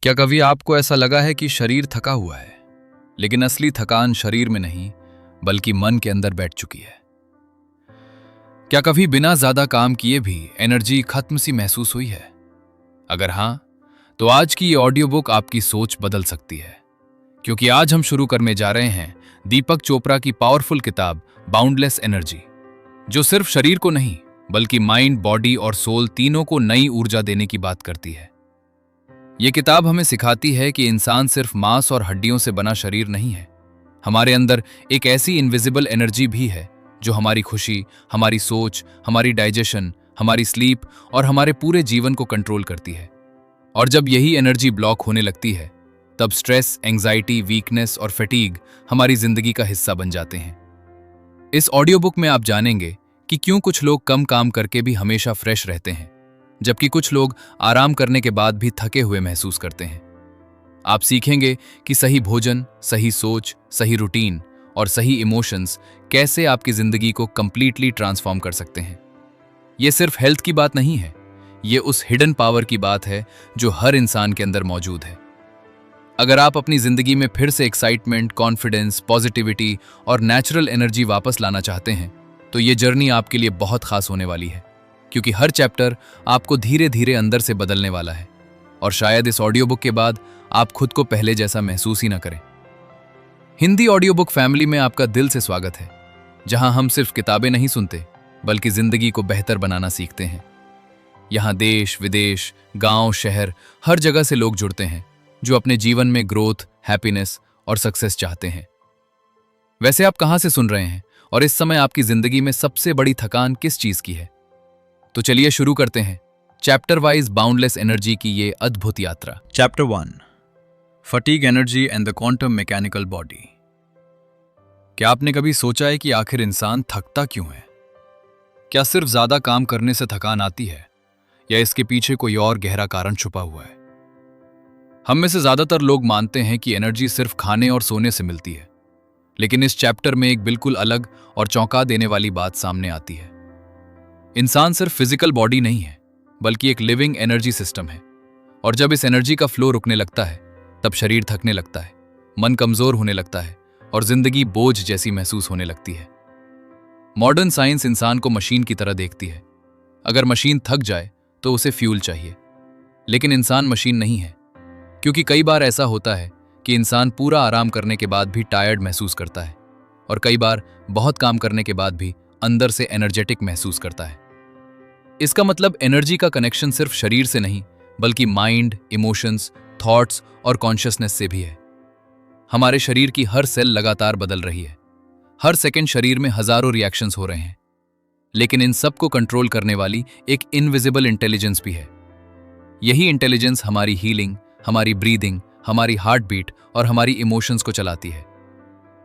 क्या कभी आपको ऐसा लगा है कि शरीर थका हुआ है, लेकिन असली थकान शरीर में नहीं बल्कि मन के अंदर बैठ चुकी है? क्या कभी बिना ज्यादा काम किए भी एनर्जी खत्म सी महसूस हुई है? अगर हां, तो आज की ये ऑडियो बुक आपकी सोच बदल सकती है, क्योंकि आज हम शुरू करने जा रहे हैं दीपक चोपड़ा की पावरफुल किताब बाउंडलेस एनर्जी, जो सिर्फ शरीर को नहीं बल्कि माइंड, बॉडी और सोल तीनों को नई ऊर्जा देने की बात करती है। ये किताब हमें सिखाती है कि इंसान सिर्फ मांस और हड्डियों से बना शरीर नहीं है। हमारे अंदर एक ऐसी इनविजिबल एनर्जी भी है जो हमारी खुशी, हमारी सोच, हमारी डाइजेशन, हमारी स्लीप और हमारे पूरे जीवन को कंट्रोल करती है। और जब यही एनर्जी ब्लॉक होने लगती है, तब स्ट्रेस, एंजाइटी, वीकनेस और फटीग हमारी जिंदगी का हिस्सा बन जाते हैं। इस ऑडियो बुक में आप जानेंगे कि क्यों कुछ लोग कम काम करके भी हमेशा फ्रेश रहते हैं, जबकि कुछ लोग आराम करने के बाद भी थके हुए महसूस करते हैं। आप सीखेंगे कि सही भोजन, सही सोच, सही रूटीन और सही इमोशंस कैसे आपकी जिंदगी को कंप्लीटली ट्रांसफॉर्म कर सकते हैं। ये सिर्फ हेल्थ की बात नहीं है, ये उस हिडन पावर की बात है जो हर इंसान के अंदर मौजूद है। अगर आप अपनी जिंदगी में फिर से एक्साइटमेंट, कॉन्फिडेंस, पॉजिटिविटी और नेचुरल एनर्जी वापस लाना चाहते हैं, तो ये जर्नी आपके लिए बहुत खास होने वाली है, क्योंकि हर चैप्टर आपको धीरे धीरे अंदर से बदलने वाला है। और शायद इस ऑडियो बुक के बाद आप खुद को पहले जैसा महसूस ही ना करें। हिंदी ऑडियो बुक फैमिली में आपका दिल से स्वागत है, जहां हम सिर्फ किताबें नहीं सुनते बल्कि जिंदगी को बेहतर बनाना सीखते हैं। यहां देश, विदेश, गांव, शहर, हर जगह से लोग जुड़ते हैं जो अपने जीवन में ग्रोथ, हैप्पीनेस और सक्सेस चाहते हैं। वैसे आप कहां से सुन रहे हैं और इस समय आपकी जिंदगी में सबसे बड़ी थकान किस चीज की है? तो चलिए शुरू करते हैं चैप्टर वाइज बाउंडलेस एनर्जी की ये अद्भुत यात्रा। Chapter 1, fatigue energy and the quantum mechanical body. क्या आपने कभी सोचा है कि आखिर इंसान थकता क्यों है? क्या सिर्फ ज्यादा काम करने से थकान आती है, या इसके पीछे कोई और गहरा कारण छुपा हुआ है? हम में से ज्यादातर लोग मानते हैं कि एनर्जी सिर्फ खाने और सोने से मिलती है, लेकिन इस चैप्टर में एक बिल्कुल अलग और चौंका देने वाली बात सामने आती है। इंसान सिर्फ फिजिकल बॉडी नहीं है, बल्कि एक लिविंग एनर्जी सिस्टम है। और जब इस एनर्जी का फ्लो रुकने लगता है, तब शरीर थकने लगता है, मन कमजोर होने लगता है और जिंदगी बोझ जैसी महसूस होने लगती है। मॉडर्न साइंस इंसान को मशीन की तरह देखती है। अगर मशीन थक जाए तो उसे फ्यूल चाहिए, लेकिन इंसान मशीन नहीं है, क्योंकि कई बार ऐसा होता है कि इंसान पूरा आराम करने के बाद भी टायर्ड महसूस करता है, और कई बार बहुत काम करने के बाद भी अंदर से एनर्जेटिक महसूस करता है। इसका मतलब एनर्जी का कनेक्शन सिर्फ शरीर से नहीं बल्कि माइंड, इमोशंस, थॉट्स और कॉन्शियसनेस से भी है। हमारे शरीर की हर सेल लगातार बदल रही है। हर सेकंड शरीर में हजारों रिएक्शंस हो रहे हैं, लेकिन इन सब को कंट्रोल करने वाली एक इनविजिबल इंटेलिजेंस भी है। यही इंटेलिजेंस हमारी हीलिंग, हमारी ब्रीदिंग, हमारी हार्ट बीट और हमारी इमोशंस को चलाती है।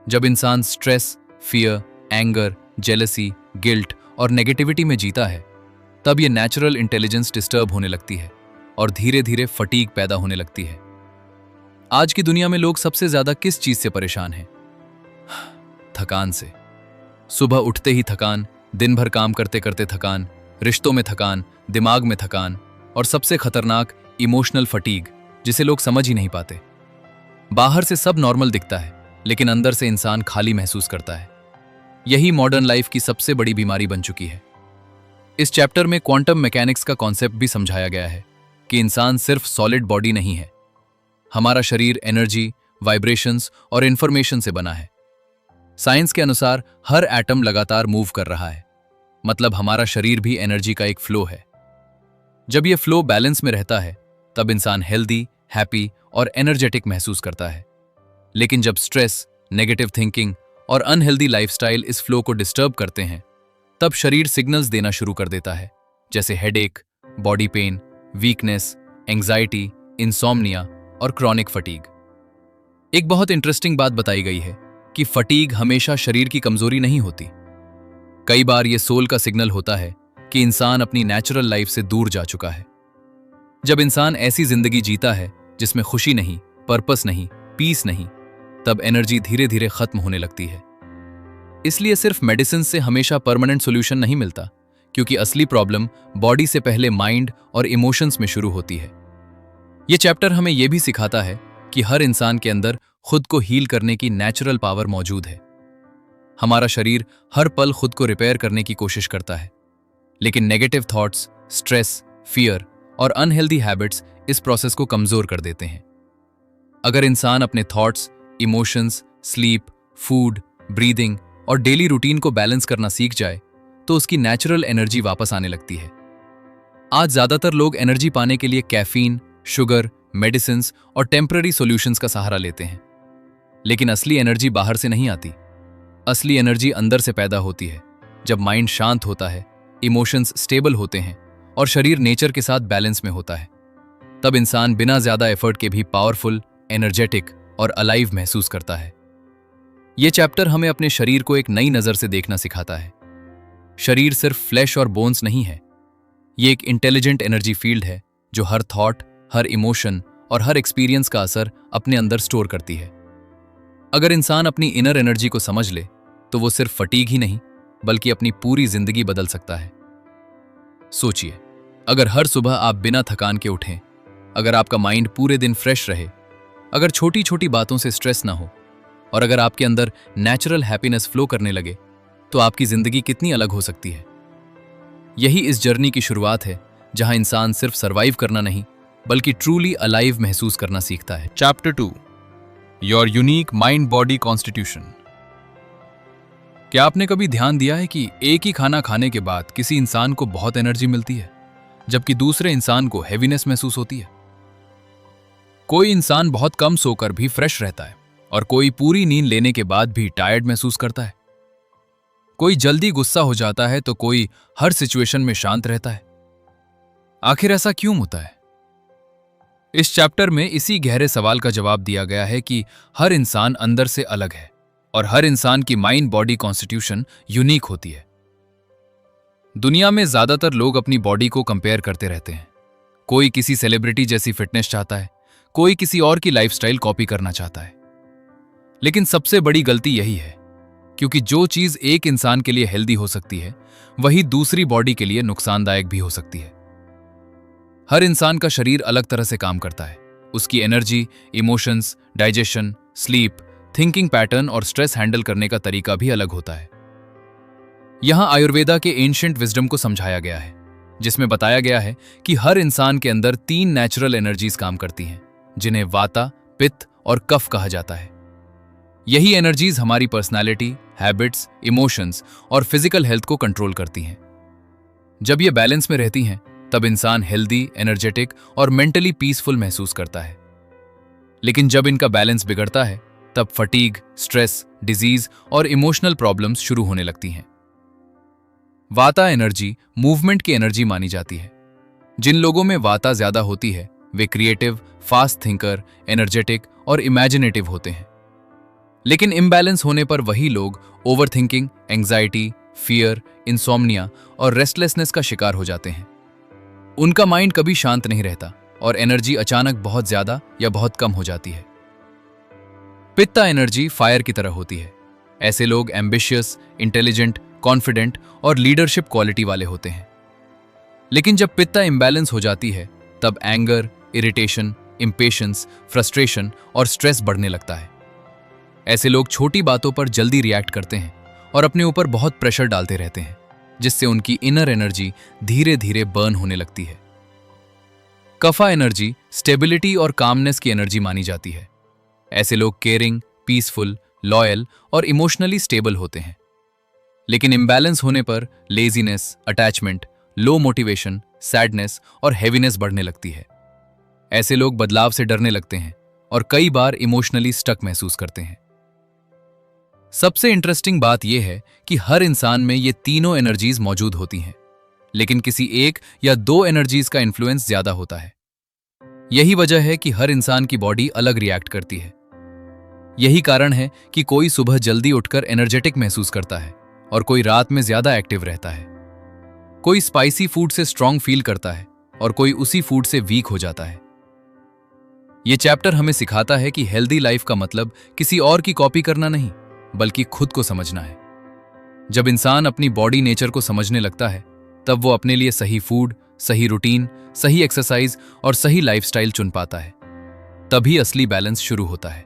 जब इंसान stress, fear, anger, jealousy, guilt और नेगेटिविटी में जीता है, तब ये नेचुरल इंटेलिजेंस डिस्टर्ब होने लगती है और धीरे धीरे फटीग पैदा होने लगती है। आज की दुनिया में लोग सबसे ज्यादा किस चीज से परेशान हैं? थकान से। सुबह उठते ही थकान, दिन भर काम करते करते थकान, रिश्तों में थकान, दिमाग में थकान, और सबसे खतरनाक इमोशनल फटीग, जिसे लोग समझ ही नहीं पाते। बाहर से सब नॉर्मल दिखता है, लेकिन अंदर से इंसान खाली महसूस करता है। यही मॉडर्न लाइफ की सबसे बड़ी बीमारी बन चुकी है। इस चैप्टर में क्वांटम मैकेनिक्स का कॉन्सेप्ट भी समझाया गया है कि इंसान सिर्फ सॉलिड बॉडी नहीं है। हमारा शरीर एनर्जी, वाइब्रेशंस और इंफॉर्मेशन से बना है। साइंस के अनुसार हर एटम लगातार मूव कर रहा है, मतलब हमारा शरीर भी एनर्जी का एक फ्लो है। जब यह फ्लो बैलेंस में रहता है, तब इंसान हेल्दी, हैप्पी और एनर्जेटिक महसूस करता है। लेकिन जब स्ट्रेस, नेगेटिव थिंकिंग और अनहेल्दी लाइफस्टाइल इस फ्लो को डिस्टर्ब करते हैं, तब शरीर सिग्नल्स देना शुरू कर देता है, जैसे headache, body pain, weakness, anxiety, insomnia और क्रॉनिक फटीग। एक बहुत इंटरेस्टिंग बात बताई गई है कि फटीग हमेशा शरीर की कमजोरी नहीं होती। कई बार यह सोल का सिग्नल होता है कि इंसान अपनी नेचुरल लाइफ से दूर जा चुका है। जब इंसान ऐसी जिंदगी जीता है जिसमें खुशी नहीं, पर्पस नहीं, पीस नहीं, तब एनर्जी धीरे धीरे खत्म होने लगती है। इसलिए सिर्फ मेडिसिन से हमेशा परमानेंट सॉल्यूशन नहीं मिलता, क्योंकि असली प्रॉब्लम बॉडी से पहले माइंड और इमोशंस में शुरू होती है। ये चैप्टर हमें यह भी सिखाता है कि हर इंसान के अंदर खुद को हील करने की नेचुरल पावर मौजूद है। हमारा शरीर हर पल खुद को रिपेयर करने की कोशिश करता है, लेकिन नेगेटिव थॉट्स, स्ट्रेस, फियर और अनहेल्दी हैबिट्स इस प्रोसेस को कमजोर कर देते हैं। अगर इंसान अपने thoughts, emotions, sleep, food, breathing और डेली रूटीन को बैलेंस करना सीख जाए तो उसकी नेचुरल एनर्जी वापस आने लगती है। आज ज्यादातर लोग एनर्जी पाने के लिए कैफीन, शुगर, मेडिसिन्स और टेम्पररी सॉल्यूशंस का सहारा लेते हैं, लेकिन असली एनर्जी बाहर से नहीं आती। असली एनर्जी अंदर से पैदा होती है, जब माइंड शांत होता है, इमोशंस स्टेबल होते हैं और शरीर नेचर के साथ बैलेंस में होता है। तब इंसान बिना ज्यादा एफर्ट के भी पावरफुल, एनर्जेटिक और अलाइव महसूस करता है। यह चैप्टर हमें अपने शरीर को एक नई नजर से देखना सिखाता है। शरीर सिर्फ फ्लैश और बोन्स नहीं है, ये एक इंटेलिजेंट एनर्जी फील्ड है जो हर थॉट, हर इमोशन और हर एक्सपीरियंस का असर अपने अंदर स्टोर करती है। अगर इंसान अपनी इनर एनर्जी को समझ ले तो वो सिर्फ फटीग ही नहीं बल्कि अपनी पूरी जिंदगी बदल सकता है। सोचिए, अगर हर सुबह आप बिना थकान के उठें, अगर आपका माइंड पूरे दिन फ्रेश रहे, अगर छोटी छोटी बातों से स्ट्रेस ना हो और अगर आपके अंदर नेचुरल हैप्पीनेस फ्लो करने लगे, तो आपकी जिंदगी कितनी अलग हो सकती है। यही इस जर्नी की शुरुआत है जहां इंसान सिर्फ सरवाइव करना नहीं बल्कि ट्रूली अलाइव महसूस करना सीखता है। Chapter 2, your unique mind body constitution. क्या आपने कभी ध्यान दिया है कि एक ही खाना खाने के बाद किसी इंसान को बहुत एनर्जी मिलती है जबकि दूसरे इंसान को हैवीनेस महसूस होती है? कोई इंसान बहुत कम सोकर भी फ्रेश रहता है और कोई पूरी नींद लेने के बाद भी टायर्ड महसूस करता है। कोई जल्दी गुस्सा हो जाता है तो कोई हर सिचुएशन में शांत रहता है। आखिर ऐसा क्यों होता है? इस चैप्टर में इसी गहरे सवाल का जवाब दिया गया है कि हर इंसान अंदर से अलग है और हर इंसान की माइंड बॉडी कॉन्स्टिट्यूशन यूनिक होती है। दुनिया में ज्यादातर लोग अपनी बॉडी को कंपेयर करते रहते हैं। कोई किसी सेलिब्रिटी जैसी फिटनेस चाहता है, कोई किसी और की लाइफस्टाइल कॉपी करना चाहता है। लेकिन सबसे बड़ी गलती यही है, क्योंकि जो चीज एक इंसान के लिए हेल्दी हो सकती है वही दूसरी बॉडी के लिए नुकसानदायक भी हो सकती है। हर इंसान का शरीर अलग तरह से काम करता है। उसकी energy, emotions, digestion, sleep, thinking pattern और स्ट्रेस हैंडल करने का तरीका भी अलग होता है। यहां आयुर्वेदा के एंशिएंट विजडम को समझाया गया है, जिसमें बताया गया है कि हर इंसान के अंदर 3 नेचुरल एनर्जीज काम करती हैं, जिन्हें वाता, पित्त और कफ कहा जाता है। यही एनर्जीज हमारी पर्सनालिटी, हैबिट्स, इमोशंस और फिजिकल हेल्थ को कंट्रोल करती हैं। जब ये बैलेंस में रहती हैं, तब इंसान हेल्दी, एनर्जेटिक और मेंटली पीसफुल महसूस करता है। लेकिन जब इनका बैलेंस बिगड़ता है, तब फटीग, स्ट्रेस, डिजीज और इमोशनल प्रॉब्लम्स शुरू होने लगती हैं। वाता एनर्जी मूवमेंट की एनर्जी मानी जाती है। जिन लोगों में वाता ज्यादा होती है वे क्रिएटिव, फास्ट थिंकर, एनर्जेटिक और इमेजिनेटिव होते हैं। लेकिन इम्बैलेंस होने पर वही लोग ओवरथिंकिंग, एंजाइटी, फियर, इंसोम्निया और रेस्टलेसनेस का शिकार हो जाते हैं। उनका माइंड कभी शांत नहीं रहता और एनर्जी अचानक बहुत ज्यादा या बहुत कम हो जाती है। पित्ता एनर्जी फायर की तरह होती है। ऐसे लोग एम्बिशियस, इंटेलिजेंट, कॉन्फिडेंट और लीडरशिप क्वालिटी वाले होते हैं। लेकिन जब पित्ता इम्बैलेंस हो जाती है, तब एंगर, इरिटेशन, इम्पेशंस, फ्रस्ट्रेशन और स्ट्रेस बढ़ने लगता है। ऐसे लोग छोटी बातों पर जल्दी रिएक्ट करते हैं और अपने ऊपर बहुत प्रेशर डालते रहते हैं, जिससे उनकी इनर एनर्जी धीरे धीरे बर्न होने लगती है। कफा एनर्जी स्टेबिलिटी और कामनेस की एनर्जी मानी जाती है। ऐसे लोग केयरिंग, पीसफुल, लॉयल और इमोशनली स्टेबल होते हैं। लेकिन इम्बैलेंस होने पर laziness, attachment, low motivation, sadness और हेवीनेस बढ़ने लगती है। ऐसे लोग बदलाव से डरने लगते हैं और कई बार इमोशनली स्टक महसूस करते हैं। सबसे इंटरेस्टिंग बात यह है कि हर इंसान में ये तीनों एनर्जीज मौजूद होती हैं, लेकिन किसी एक या 2 एनर्जीज का इन्फ्लुएंस ज्यादा होता है। यही वजह है कि हर इंसान की बॉडी अलग रिएक्ट करती है। यही कारण है कि कोई सुबह जल्दी उठकर एनर्जेटिक महसूस करता है और कोई रात में ज्यादा एक्टिव रहता है। कोई स्पाइसी फूड से स्ट्रांग फील करता है और कोई उसी फूड से वीक हो जाता है। यह चैप्टर हमें सिखाता है कि हेल्दी लाइफ का मतलब किसी और की कॉपी करना नहीं, बल्कि खुद को समझना है। जब इंसान अपनी बॉडी नेचर को समझने लगता है, तब वो अपने लिए सही फूड, सही रूटीन, सही एक्सरसाइज और सही लाइफस्टाइल चुन पाता है, तभी असली बैलेंस शुरू होता है।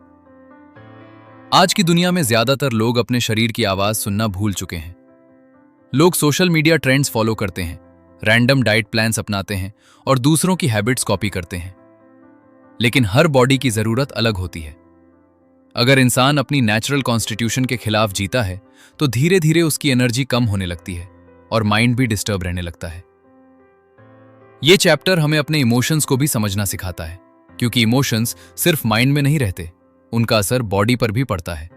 आज की दुनिया में ज्यादातर लोग अपने शरीर की आवाज सुनना भूल चुके हैं। लोग सोशल मीडिया ट्रेंड्स फॉलो करते हैं, रैंडम डाइट प्लान्स अपनाते हैं और दूसरों की हैबिट्स कॉपी करते हैं। लेकिन हर बॉडी की जरूरत अलग होती है। अगर इंसान अपनी नेचुरल कॉन्स्टिट्यूशन के खिलाफ जीता है तो धीरे धीरे उसकी एनर्जी कम होने लगती है और माइंड भी डिस्टर्ब रहने लगता है। यह चैप्टर हमें अपने इमोशंस को भी समझना सिखाता है, क्योंकि इमोशंस सिर्फ माइंड में नहीं रहते, उनका असर बॉडी पर भी पड़ता है।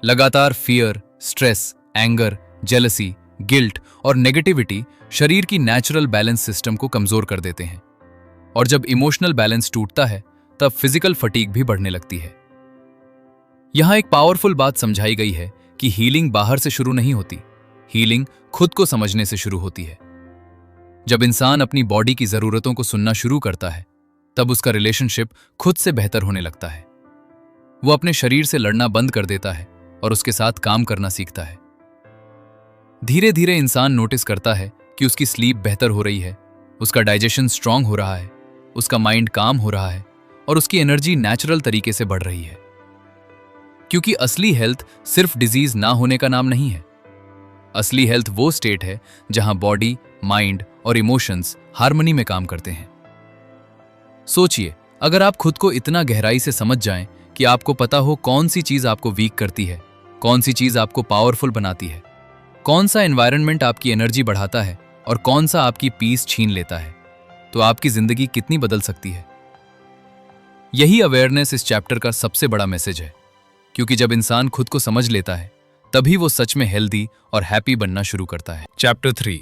लगातार fear, stress, anger, jealousy, guilt और नेगेटिविटी शरीर की नेचुरल बैलेंस सिस्टम को कमजोर कर देते हैं, और जब इमोशनल बैलेंस टूटता है तब फिजिकल फटीग भी बढ़ने लगती है। यहां एक पावरफुल बात समझाई गई है कि हीलिंग बाहर से शुरू नहीं होती, हीलिंग खुद को समझने से शुरू होती है। जब इंसान अपनी बॉडी की जरूरतों को सुनना शुरू करता है तब उसका रिलेशनशिप खुद से बेहतर होने लगता है। वो अपने शरीर से लड़ना बंद कर देता है और उसके साथ काम करना सीखता है। धीरे धीरे इंसान नोटिस करता है कि उसकी स्लीप बेहतर हो रही है, उसका डाइजेशन स्ट्रांग हो रहा है, उसका माइंड काम हो रहा है और उसकी एनर्जी नेचुरल तरीके से बढ़ रही है। क्योंकि असली हेल्थ सिर्फ डिजीज ना होने का नाम नहीं है। असली हेल्थ वो स्टेट है जहां बॉडी, माइंड और इमोशंस हार्मनी में काम करते हैं। सोचिए, अगर आप खुद को इतना गहराई से समझ जाएं कि आपको पता हो कौन सी चीज आपको वीक करती है, कौन सी चीज आपको पावरफुल बनाती है, कौन सा एनवायरनमेंट आपकी एनर्जी बढ़ाता है और कौन सा आपकी पीस छीन लेता है, तो आपकी जिंदगी कितनी बदल सकती है। यही अवेयरनेस इस चैप्टर का सबसे बड़ा मैसेज है, क्योंकि जब इंसान खुद को समझ लेता है तभी वो सच में हेल्दी और हैप्पी बनना शुरू करता है। Chapter 3,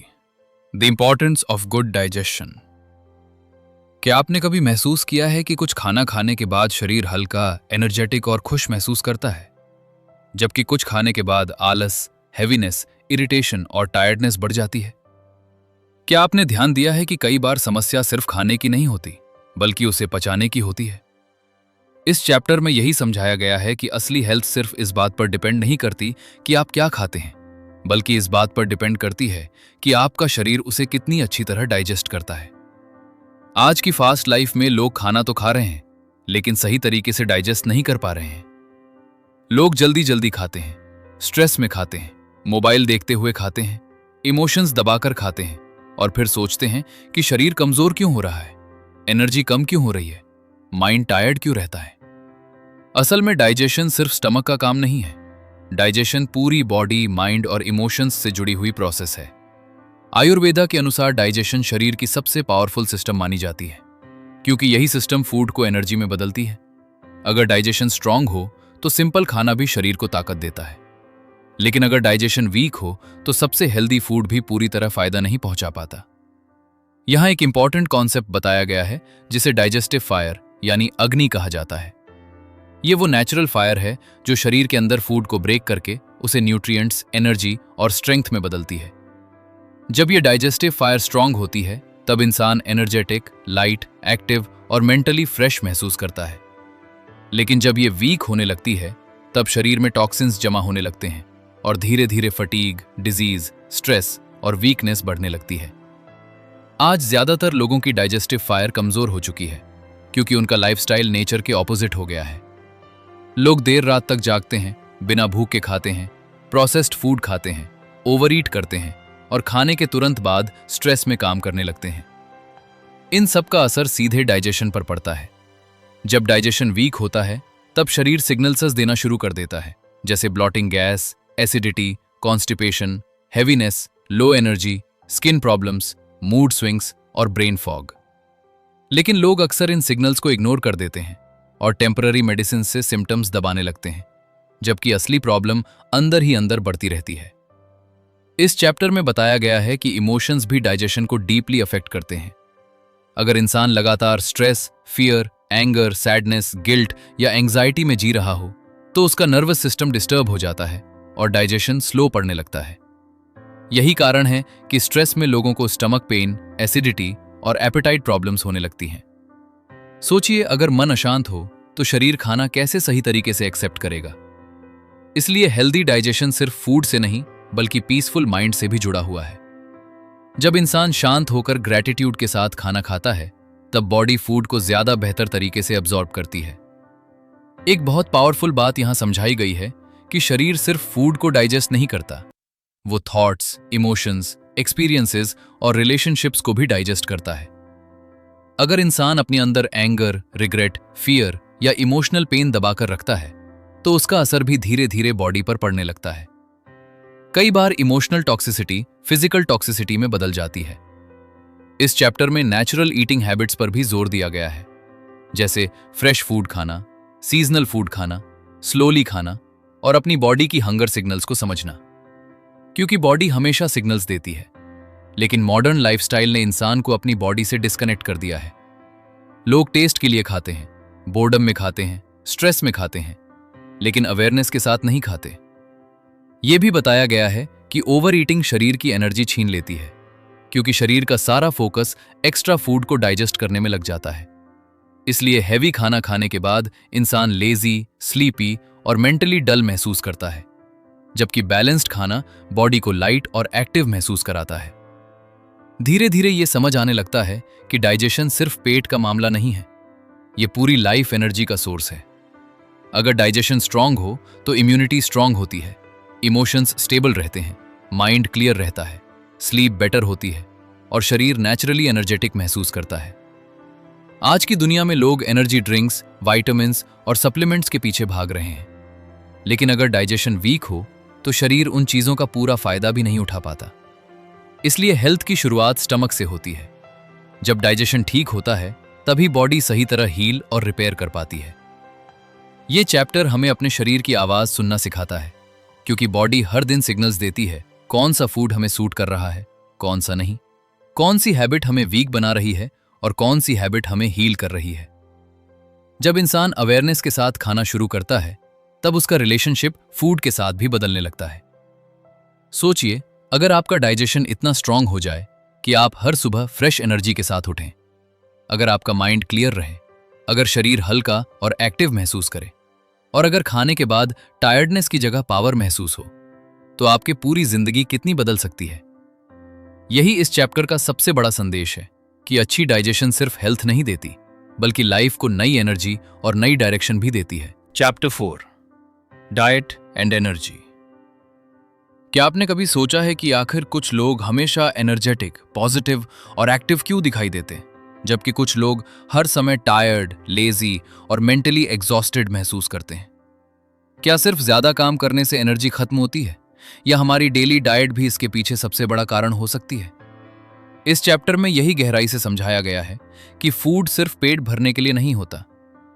the importance of good digestion. क्या आपने कभी महसूस किया है कि कुछ खाना खाने के बाद शरीर हल्का, एनर्जेटिक और खुश महसूस करता है, जबकि कुछ खाने के बाद आलस, हैवीनेस, इरिटेशन और टायर्डनेस बढ़ जाती है? क्या आपने ध्यान दिया है कि कई बार समस्या सिर्फ खाने की नहीं होती, बल्कि उसे पचाने की होती है? इस चैप्टर में यही समझाया गया है कि असली हेल्थ सिर्फ इस बात पर डिपेंड नहीं करती कि आप क्या खाते हैं, बल्कि इस बात पर डिपेंड करती है कि आपका शरीर उसे कितनी अच्छी तरह डाइजेस्ट करता है। आज की फास्ट लाइफ में लोग खाना तो खा रहे हैं, लेकिन सही तरीके से डाइजेस्ट नहीं कर पा रहे हैं। लोग जल्दी जल्दी खाते हैं, स्ट्रेस में खाते हैं, मोबाइल देखते हुए खाते हैं, इमोशंस दबाकर खाते हैं और फिर सोचते हैं कि शरीर कमजोर क्यों हो रहा है, एनर्जी कम क्यों हो रही है, माइंड टायर्ड क्यों रहता है। असल में डाइजेशन सिर्फ स्टमक का काम नहीं है। डाइजेशन पूरी बॉडी, माइंड और इमोशंस से जुड़ी हुई प्रोसेस है। आयुर्वेदा के अनुसार डाइजेशन शरीर की सबसे पावरफुल सिस्टम मानी जाती है, क्योंकि यही सिस्टम फूड को एनर्जी में बदलती है। अगर डाइजेशन स्ट्रांग हो तो सिंपल खाना भी शरीर को ताकत देता है, लेकिन अगर डाइजेशन वीक हो तो सबसे हेल्दी फूड भी पूरी तरह फायदा नहीं पहुंचा पाता। यहां एक इंपॉर्टेंट कॉन्सेप्ट बताया गया है जिसे डाइजेस्टिव फायर यानी अग्नि कहा जाता है। ये वो नेचुरल फायर है जो शरीर के अंदर फूड को ब्रेक करके उसे न्यूट्रिएंट्स, एनर्जी और स्ट्रेंथ में बदलती है। जब ये डाइजेस्टिव फायर स्ट्रांग होती है तब इंसान एनर्जेटिक, लाइट, एक्टिव और मेंटली फ्रेश महसूस करता है। लेकिन जब ये वीक होने लगती है तब शरीर में टॉक्सिन्स जमा होने लगते हैं और धीरे धीरे फटीग, डिजीज, स्ट्रेस और वीकनेस बढ़ने लगती है। आज ज्यादातर लोगों की डाइजेस्टिव फायर कमजोर हो चुकी है, क्योंकि उनका लाइफस्टाइल नेचर के ऑपोजिट हो गया है। लोग देर रात तक जागते हैं, बिना भूख के खाते हैं, प्रोसेस्ड फूड खाते हैं, ओवरईट करते हैं और खाने के तुरंत बाद स्ट्रेस में काम करने लगते हैं। इन सब का असर सीधे डाइजेशन पर पड़ता है। जब डाइजेशन वीक होता है तब शरीर सिग्नल्स देना शुरू कर देता है, जैसे blotting gas, acidity, constipation, heaviness, low energy, skin problems, mood swings और ब्रेन फॉग। लेकिन लोग अक्सर इन सिग्नल्स को इग्नोर कर देते हैं और टेम्पररी मेडिसिन से सिम्टम्स दबाने लगते हैं, जबकि असली प्रॉब्लम अंदर ही अंदर बढ़ती रहती है। इस चैप्टर में बताया गया है कि इमोशंस भी डाइजेशन को डीपली अफेक्ट करते हैं। अगर इंसान लगातार stress, fear, anger, sadness, guilt या एंग्जाइटी में जी रहा हो तो उसका नर्वस सिस्टम डिस्टर्ब हो जाता है और डाइजेशन स्लो पड़ने लगता है। यही कारण है कि स्ट्रेस में लोगों को स्टमक पेन, एसिडिटी और एपेटाइट प्रॉब्लम्स होने लगती हैं। सोचिए, अगर मन अशांत हो तो शरीर खाना कैसे सही तरीके से एक्सेप्ट करेगा। इसलिए हेल्दी डाइजेशन सिर्फ फूड से नहीं बल्कि पीसफुल माइंड से भी जुड़ा हुआ है। जब इंसान शांत होकर ग्रैटिट्यूड के साथ खाना खाता है तब बॉडी फूड को ज्यादा बेहतर तरीके से अब्जॉर्ब करती है। एक बहुत पावरफुल बात यहां समझाई गई है कि शरीर सिर्फ फूड को डाइजेस्ट नहीं करता, वो थॉट्स, इमोशंस, एक्सपीरियंसेस और रिलेशनशिप्स को भी डाइजेस्ट करता है। अगर इंसान अपने अंदर एंगर, रिग्रेट, फियर या इमोशनल पेन दबाकर रखता है तो उसका असर भी धीरे धीरे बॉडी पर पड़ने लगता है। कई बार इमोशनल टॉक्सिसिटी फिजिकल टॉक्सिसिटी में बदल जाती है। इस चैप्टर में नेचुरल ईटिंग हैबिट्स पर भी जोर दिया गया है, जैसे फ्रेश फूड खाना, सीजनल फूड खाना, स्लोली खाना और अपनी बॉडी की हंगर सिग्नल्स को समझना। क्योंकि बॉडी हमेशा सिग्नल्स देती है, लेकिन मॉडर्न लाइफस्टाइल ने इंसान को अपनी बॉडी से डिस्कनेक्ट कर दिया है। लोग टेस्ट के लिए खाते हैं, बोर्डम में खाते हैं, स्ट्रेस में खाते हैं, लेकिन अवेयरनेस के साथ नहीं खाते। यह भी बताया गया है कि ओवर ईटिंग शरीर की एनर्जी छीन लेती है, क्योंकि शरीर का सारा फोकस एक्स्ट्रा फूड को डाइजेस्ट करने में लग जाता है। इसलिए हैवी खाना खाने के बाद इंसान लेजी, स्लीपी और मेंटली डल महसूस करता है, जबकि बैलेंस्ड खाना बॉडी को लाइट और एक्टिव महसूस कराता है। धीरे धीरे ये समझ आने लगता है कि डाइजेशन सिर्फ पेट का मामला नहीं है, ये पूरी लाइफ एनर्जी का सोर्स है। अगर डाइजेशन स्ट्रांग हो तो इम्यूनिटी स्ट्रांग होती है, इमोशंस स्टेबल रहते हैं, माइंड क्लियर रहता है, स्लीप बेटर होती है और शरीर नेचुरली एनर्जेटिक महसूस करता है। आज की दुनिया में लोग एनर्जी ड्रिंक्स, विटामिन्स और सप्लीमेंट्स के पीछे भाग रहे हैं, लेकिन अगर डाइजेशन वीक हो तो शरीर उन चीजों का पूरा फायदा भी नहीं उठा पाता। इसलिए हेल्थ की शुरुआत स्टमक से होती है। जब डाइजेशन ठीक होता है तभी बॉडी सही तरह हील और रिपेयर कर पाती है। ये चैप्टर हमें अपने शरीर की आवाज सुनना सिखाता है, क्योंकि बॉडी हर दिन सिग्नल्स देती है कौन सा फूड हमें सूट कर रहा है, कौन सा नहीं, कौन सी हैबिट हमें वीक बना रही है और कौन सी हैबिट हमें हील कर रही है। जब इंसान अवेयरनेस के साथ खाना शुरू करता है तब उसका रिलेशनशिप फूड के साथ भी बदलने लगता है। सोचिए, अगर आपका डाइजेशन इतना स्ट्रांग हो जाए कि आप हर सुबह फ्रेश एनर्जी के साथ उठें, अगर आपका माइंड क्लियर रहे, अगर शरीर हल्का और एक्टिव महसूस करे और अगर खाने के बाद टायर्डनेस की जगह पावर महसूस हो, तो आपकी पूरी जिंदगी कितनी बदल सकती है। यही इस चैप्टर का सबसे बड़ा संदेश है कि अच्छी डाइजेशन सिर्फ हेल्थ नहीं देती, बल्कि लाइफ को नई एनर्जी और नई डायरेक्शन भी देती है। Chapter 4, diet and energy. क्या आपने कभी सोचा है कि आखिर कुछ लोग हमेशा एनर्जेटिक, पॉजिटिव और एक्टिव क्यों दिखाई देते, जबकि कुछ लोग हर समय टायर्ड, लेजी और मेंटली एग्जॉस्टेड महसूस करते हैं? क्या सिर्फ ज्यादा काम करने से एनर्जी खत्म होती है, या हमारी डेली डाइट भी इसके पीछे सबसे बड़ा कारण हो सकती है? इस चैप्टर में यही गहराई से समझाया गया है कि फूड सिर्फ पेट भरने के लिए नहीं होता।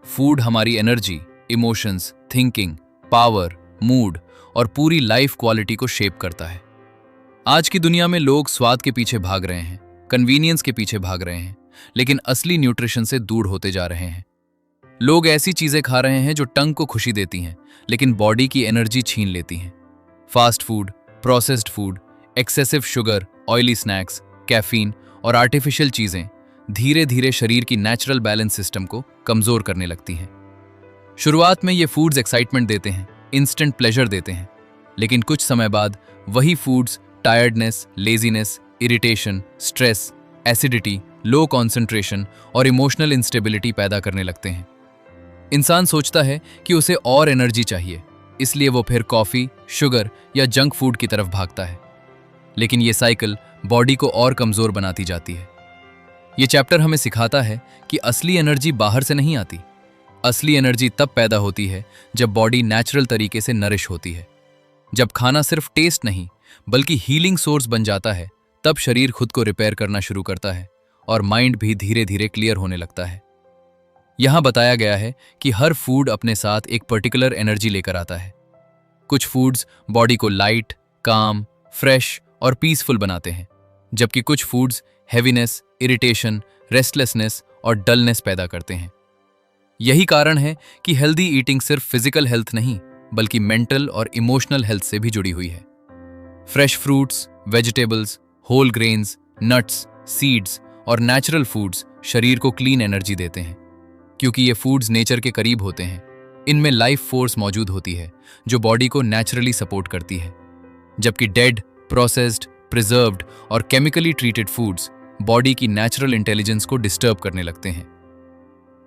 फूड हमारी energy, emotions, thinking, power, mood और पूरी लाइफ क्वालिटी को शेप करता है। आज की दुनिया में लोग स्वाद के पीछे भाग रहे हैं, कन्वीनियंस के पीछे भाग रहे हैं, लेकिन असली न्यूट्रिशन से दूर होते जा रहे हैं। लोग ऐसी चीजें खा रहे हैं जो टंग को खुशी देती हैं, लेकिन बॉडी की एनर्जी छीन लेती हैं। Fast food, processed food, excessive sugar, oily snacks, caffeine और आर्टिफिशियल चीजें धीरे धीरे शरीर की नेचुरल बैलेंस सिस्टम को कमजोर करने लगती हैं। शुरुआत में ये फूड्स एक्साइटमेंट देते हैं, इंस्टेंट प्लेजर देते हैं, लेकिन कुछ समय बाद वही foods tiredness, laziness, irritation, stress, acidity, low concentration और इमोशनल इंस्टेबिलिटी पैदा करने लगते हैं। इंसान सोचता है कि उसे और एनर्जी चाहिए, इसलिए वो फिर कॉफी, शुगर या जंक फूड की तरफ भागता है, लेकिन ये साइकिल बॉडी को और कमजोर बनाती जाती है। ये चैप्टर हमें सिखाता है कि असली एनर्जी बाहर से नहीं आती। असली एनर्जी तब पैदा होती है जब बॉडी नेचुरल तरीके से नरिश होती है। जब खाना सिर्फ टेस्ट नहीं बल्कि हीलिंग सोर्स बन जाता है, तब शरीर खुद को रिपेयर करना शुरू करता है और माइंड भी धीरे धीरे क्लियर होने लगता है। यहां बताया गया है कि हर फूड अपने साथ एक पर्टिकुलर एनर्जी लेकर आता है। कुछ फूड्स बॉडी को लाइट, काम, फ्रेश और पीसफुल बनाते हैं, जबकि कुछ फूड्स हैवीनेस, इरिटेशन, रेस्टलेसनेस और डलनेस पैदा करते हैं। यही कारण है कि हेल्दी ईटिंग सिर्फ फिजिकल हेल्थ नहीं बल्कि मेंटल और इमोशनल हेल्थ से भी जुड़ी हुई है। Fresh fruits, vegetables, whole grains, nuts, seeds और नेचुरल फूड्स शरीर को क्लीन एनर्जी देते हैं, क्योंकि ये फूड्स नेचर के करीब होते हैं। इनमें लाइफ फोर्स मौजूद होती है जो बॉडी को नेचुरली सपोर्ट करती है, जबकि डेड, प्रोसेस्ड, प्रिजर्व्ड और केमिकली ट्रीटेड फूड्स बॉडी की नेचुरल इंटेलिजेंस को डिस्टर्ब करने लगते हैं।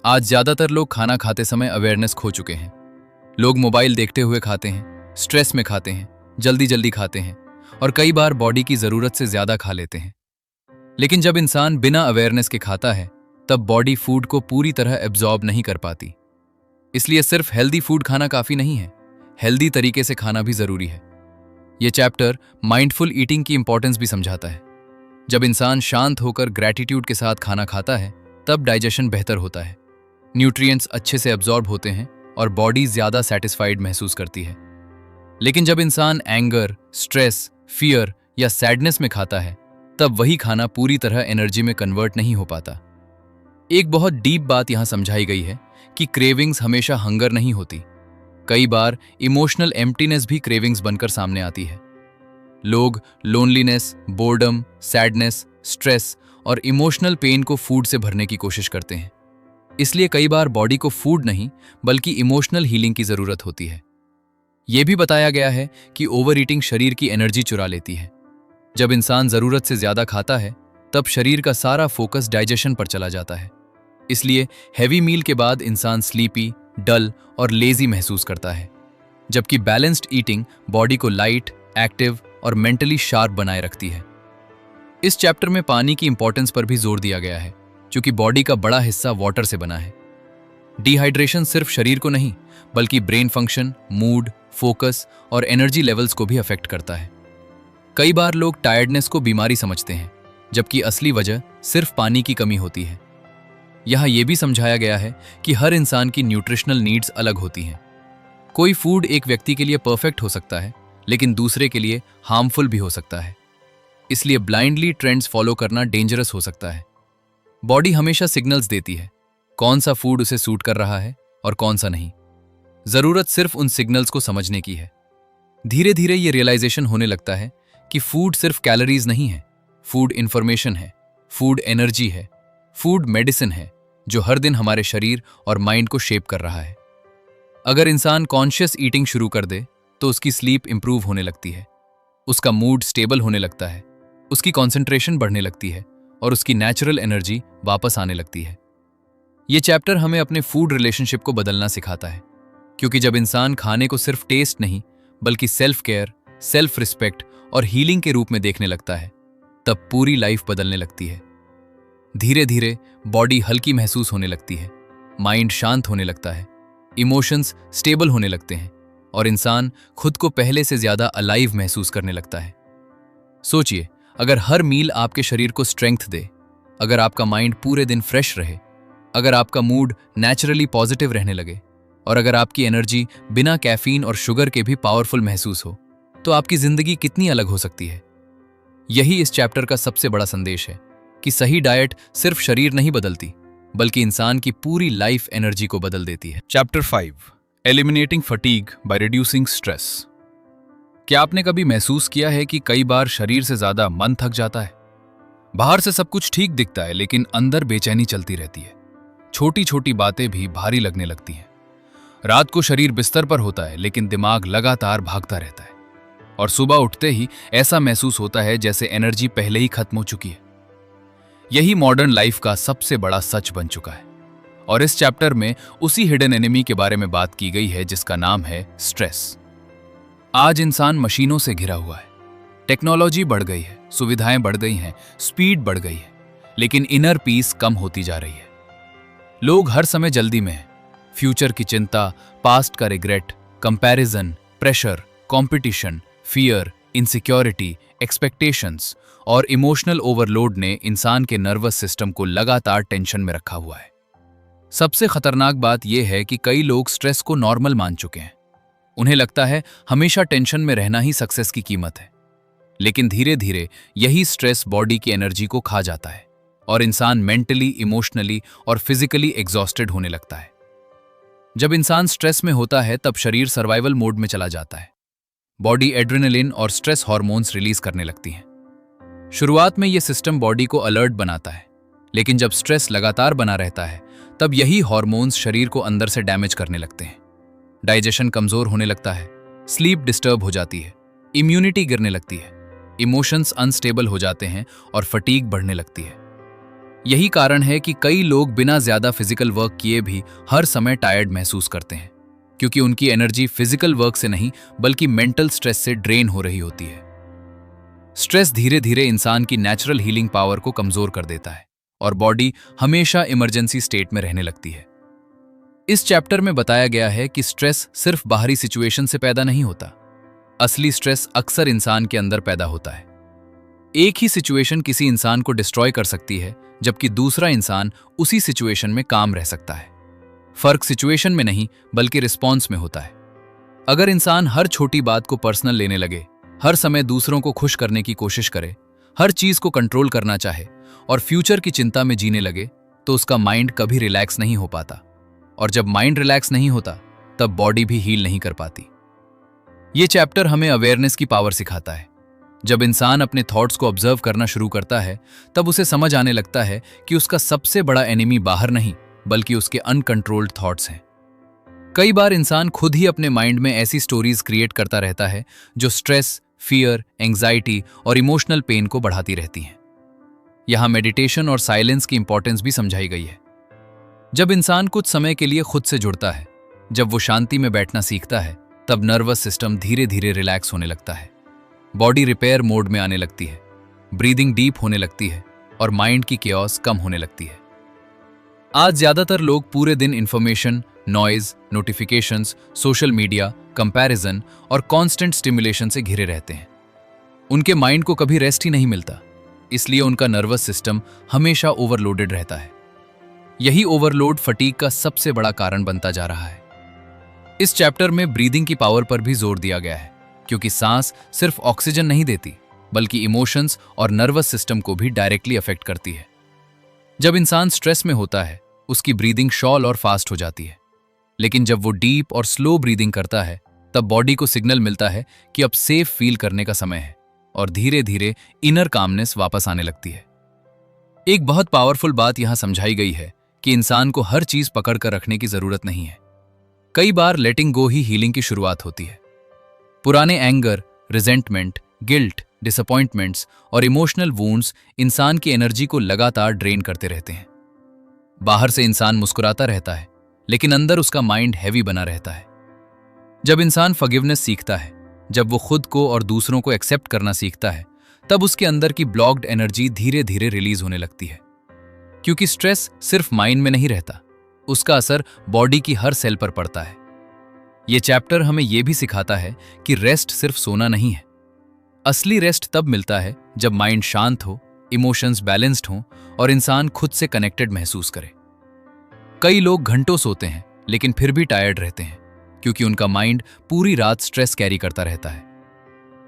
आज ज्यादातर लोग खाना खाते समय अवेयरनेस खो चुके हैं। लोग मोबाइल देखते हुए खाते हैं, स्ट्रेस में खाते हैं, जल्दी जल्दी खाते हैं और कई बार बॉडी की जरूरत से ज्यादा खा लेते हैं। लेकिन जब इंसान बिना अवेयरनेस के खाता है तब बॉडी फूड को पूरी तरह एब्जॉर्ब नहीं कर पाती। इसलिए सिर्फ हेल्दी फूड खाना काफी नहीं है, हेल्दी तरीके से खाना भी जरूरी है। यह चैप्टर माइंडफुल ईटिंग की इंपॉर्टेंस भी समझाता है। जब इंसान शांत होकर ग्रैटिट्यूड के साथ खाना खाता है तब डाइजेशन बेहतर होता है, न्यूट्रिएंट्स अच्छे से एब्जॉर्ब होते हैं और बॉडी ज्यादा सेटिस्फाइड महसूस करती है। लेकिन जब इंसान एंगर, स्ट्रेस, फियर या सैडनेस में खाता है तब वही खाना पूरी तरह एनर्जी में कन्वर्ट नहीं हो पाता। एक बहुत डीप बात यहां समझाई गई है कि क्रेविंग्स हमेशा हंगर नहीं होती। कई बार इमोशनल एम्प्टीनेस भी क्रेविंग्स बनकर सामने आती है। लोग लोनलीनेस, बोर्डम, सैडनेस, स्ट्रेस और इमोशनल पेन को फूड से भरने की कोशिश करते हैं। इसलिए कई बार बॉडी को फूड नहीं बल्कि इमोशनल हीलिंग की जरूरत होती है। यह भी बताया गया है कि ओवर ईटिंग शरीर की एनर्जी चुरा लेती है। जब इंसान जरूरत से ज्यादा खाता है तब शरीर का सारा फोकस डाइजेशन पर चला जाता है। इसलिए हैवी मील के बाद इंसान स्लीपी, डल और लेजी महसूस करता है, जबकि बैलेंस्ड ईटिंग बॉडी को लाइट, एक्टिव और मेंटली शार्प बनाए रखती है। इस चैप्टर में पानी की इंपॉर्टेंस पर भी जोर दिया गया है, क्योंकि बॉडी का बड़ा हिस्सा वाटर से बना है। डिहाइड्रेशन सिर्फ शरीर को नहीं बल्कि ब्रेन फंक्शन, मूड, फोकस और एनर्जी लेवल्स को भी अफेक्ट करता है। कई बार लोग टायर्डनेस को बीमारी समझते हैं, जबकि असली वजह सिर्फ पानी की कमी होती है। यहां यह भी समझाया गया है कि हर इंसान की न्यूट्रिशनल नीड्स अलग होती हैं। कोई फूड एक व्यक्ति के लिए परफेक्ट हो सकता है, लेकिन दूसरे के लिए हार्मफुल भी हो सकता है। इसलिए ब्लाइंडली ट्रेंड्स फॉलो करना डेंजरस हो सकता है। बॉडी हमेशा सिग्नल्स देती है, कौन सा फूड उसे सूट कर रहा है और कौन सा नहीं। जरूरत सिर्फ उन सिग्नल्स को समझने की है। धीरे धीरे ये रियलाइजेशन होने लगता है कि फूड सिर्फ कैलोरीज नहीं है, फूड इंफॉर्मेशन है, फूड एनर्जी है, फूड मेडिसिन है, जो हर दिन हमारे शरीर और माइंड को शेप कर रहा है। अगर इंसान कॉन्शियस ईटिंग शुरू कर दे तो उसकी स्लीप इंप्रूव होने लगती है, उसका मूड स्टेबल होने लगता है, उसकी कॉन्सेंट्रेशन बढ़ने लगती है और उसकी नेचुरल एनर्जी वापस आने लगती है। ये चैप्टर हमें अपने फूड रिलेशनशिप को बदलना सिखाता है, क्योंकि जब इंसान खाने को सिर्फ टेस्ट नहीं बल्कि सेल्फ केयर, सेल्फ रिस्पेक्ट और हीलिंग के रूप में देखने लगता है, तब पूरी लाइफ बदलने लगती है। धीरे धीरे बॉडी हल्की महसूस होने लगती है, माइंड शांत होने लगता है, इमोशंस स्टेबल होने लगते हैं और इंसान खुद को पहले से ज्यादा अलाइव महसूस करने लगता है। सोचिए, अगर हर मील आपके शरीर को स्ट्रेंथ दे, अगर आपका माइंड पूरे दिन फ्रेश रहे, अगर आपका मूड नेचुरली पॉजिटिव रहने लगे और अगर आपकी एनर्जी बिना कैफीन और शुगर के भी पावरफुल महसूस हो, तो आपकी जिंदगी कितनी अलग हो सकती है। यही इस चैप्टर का सबसे बड़ा संदेश है कि सही डाइट सिर्फ शरीर नहीं बदलती बल्कि इंसान की पूरी लाइफ एनर्जी को बदल देती है। Chapter 5, eliminating fatigue by reducing stress. क्या आपने कभी महसूस किया है कि कई बार शरीर से ज्यादा मन थक जाता है? बाहर से सब कुछ ठीक दिखता है लेकिन अंदर बेचैनी चलती रहती है। छोटी छोटी बातें भी भारी लगने लगती हैं। रात को शरीर बिस्तर पर होता है लेकिन दिमाग लगातार भागता रहता है और सुबह उठते ही ऐसा महसूस होता है जैसे एनर्जी पहले ही खत्म हो चुकी है। यही मॉडर्न लाइफ का सबसे बड़ा सच बन चुका है और इस चैप्टर में उसी हिडन एनिमी के बारे में बात की गई है जिसका नाम है स्ट्रेस। आज इंसान मशीनों से घिरा हुआ है। टेक्नोलॉजी बढ़ गई है, सुविधाएं बढ़ गई हैं, स्पीड बढ़ गई है, लेकिन इनर पीस कम होती जा रही है। लोग हर समय जल्दी में हैं। फ्यूचर की चिंता, पास्ट का regret, comparison, pressure, competition, fear, insecurity, expectations और इमोशनल ओवरलोड ने इंसान के नर्वस सिस्टम को लगातार टेंशन में रखा हुआ है। सबसे खतरनाक बात यह है कि कई लोग स्ट्रेस को नॉर्मल मान चुके हैं। उन्हें लगता है हमेशा टेंशन में रहना ही सक्सेस की कीमत है। लेकिन धीरे धीरे यही स्ट्रेस बॉडी की एनर्जी को खा जाता है और इंसान मेंटली, इमोशनली और फिजिकली एग्जॉस्टेड होने लगता है। जब इंसान स्ट्रेस में होता है तब शरीर सर्वाइवल मोड में चला जाता है। बॉडी एड्रेनलिन और स्ट्रेस हार्मोन्स रिलीज करने लगती हैं। शुरुआत में यह सिस्टम बॉडी को अलर्ट बनाता है, लेकिन जब स्ट्रेस लगातार बना रहता है तब यही हार्मोन्स शरीर को अंदर से डैमेज करने लगते हैं। डाइजेशन कमजोर होने लगता है, स्लीप डिस्टर्ब हो जाती है, इम्यूनिटी गिरने लगती है इमोशंस अनस्टेबल हो जाते हैं और फटीग बढ़ने लगती है। यही कारण है कि कई लोग बिना ज्यादा फिजिकल वर्क किए भी हर समय टायर्ड महसूस करते हैं, क्योंकि उनकी एनर्जी फिजिकल वर्क से नहीं बल्कि मेंटल स्ट्रेस से ड्रेन हो रही होती है। स्ट्रेस धीरे धीरे इंसान की नेचुरल हीलिंग पावर को कमजोर कर देता है और बॉडी हमेशा इमरजेंसी स्टेट में रहने लगती है। इस चैप्टर में बताया गया है कि स्ट्रेस सिर्फ बाहरी सिचुएशन से पैदा नहीं होता। असली स्ट्रेस अक्सर इंसान के अंदर पैदा होता है। एक ही सिचुएशन किसी इंसान को डिस्ट्रॉय कर सकती है, जबकि दूसरा इंसान उसी सिचुएशन में काम रह सकता है। फर्क सिचुएशन में नहीं बल्कि रिस्पॉन्स में होता है। अगर इंसान हर छोटी बात को पर्सनल लेने लगे, हर समय दूसरों को खुश करने की कोशिश करे, हर चीज को कंट्रोल करना चाहे और फ्यूचर की चिंता में जीने लगे, तो उसका माइंड कभी रिलैक्स नहीं हो पाता। और जब माइंड रिलैक्स नहीं होता, तब बॉडी भी हील नहीं कर पाती। ये चैप्टर हमें अवेयरनेस की पावर सिखाता है। जब इंसान अपने थॉट्स को ऑब्जर्व करना शुरू करता है, तब उसे समझ आने लगता है कि उसका सबसे बड़ा एनिमी बाहर नहीं बल्कि उसके अनकंट्रोल्ड थॉट्स हैं। कई बार इंसान खुद ही अपने माइंड में ऐसी स्टोरीज क्रिएट करता रहता है जो स्ट्रेस, फियर, एंग्जाइटी और इमोशनल पेन को बढ़ाती रहती हैं। यहां मेडिटेशन और साइलेंस की इंपॉर्टेंस भी समझाई गई है। जब इंसान कुछ समय के लिए खुद से जुड़ता है, जब वो शांति में बैठना सीखता है, तब नर्वस सिस्टम धीरे धीरे रिलैक्स होने लगता है। बॉडी रिपेयर मोड में आने लगती है, ब्रीदिंग डीप होने लगती है और माइंड की केओस कम होने लगती है। आज ज्यादातर लोग पूरे दिन information, noise, notifications, social media, comparison और कांस्टेंट स्टिमुलेशन से घिरे रहते हैं। उनके माइंड को कभी रेस्ट ही नहीं मिलता, इसलिए उनका नर्वस सिस्टम हमेशा ओवरलोडेड रहता है। यही ओवरलोड फटीग का सबसे बड़ा कारण बनता जा रहा है। इस चैप्टर में ब्रीदिंग की पावर पर भी जोर दिया गया है, क्योंकि सांस सिर्फ ऑक्सीजन नहीं देती बल्कि इमोशंस और नर्वस सिस्टम को भी डायरेक्टली अफेक्ट करती है। जब इंसान स्ट्रेस में होता है, उसकी ब्रीदिंग शॉल और फास्ट हो जाती है, लेकिन जब वो डीप और स्लो ब्रीदिंग करता है, तब बॉडी को सिग्नल मिलता है कि अब सेफ फील करने का समय है और धीरे धीरे इनर कामनेस वापस आने लगती है। एक बहुत पावरफुल बात यहां समझाई गई है कि इंसान को हर चीज पकड़ कर रखने की जरूरत नहीं है। कई बार लेटिंग गो ही हीलिंग की शुरुआत होती है। पुराने एंगर, रिजेंटमेंट, गिल्ट, डिसअपॉइंटमेंट्स और इमोशनल वुंड्स इंसान की एनर्जी को लगातार ड्रेन करते रहते हैं। बाहर से इंसान मुस्कुराता रहता है, लेकिन अंदर उसका माइंड हैवी बना रहता है। जब इंसान फॉरगिवनेस सीखता है, जब वो खुद को और दूसरों को एक्सेप्ट करना सीखता है, तब उसके अंदर की ब्लॉक्ड एनर्जी धीरे धीरे रिलीज होने लगती है। क्योंकि स्ट्रेस सिर्फ माइंड में नहीं रहता, उसका असर बॉडी की हर सेल पर पड़ता है। ये चैप्टर हमें यह भी सिखाता है कि रेस्ट सिर्फ सोना नहीं है। असली रेस्ट तब मिलता है जब माइंड शांत हो, इमोशंस बैलेंस्ड हों और इंसान खुद से कनेक्टेड महसूस करे। कई लोग घंटों सोते हैं लेकिन फिर भी टायर्ड रहते हैं, क्योंकि उनका माइंड पूरी रात स्ट्रेस कैरी करता रहता है।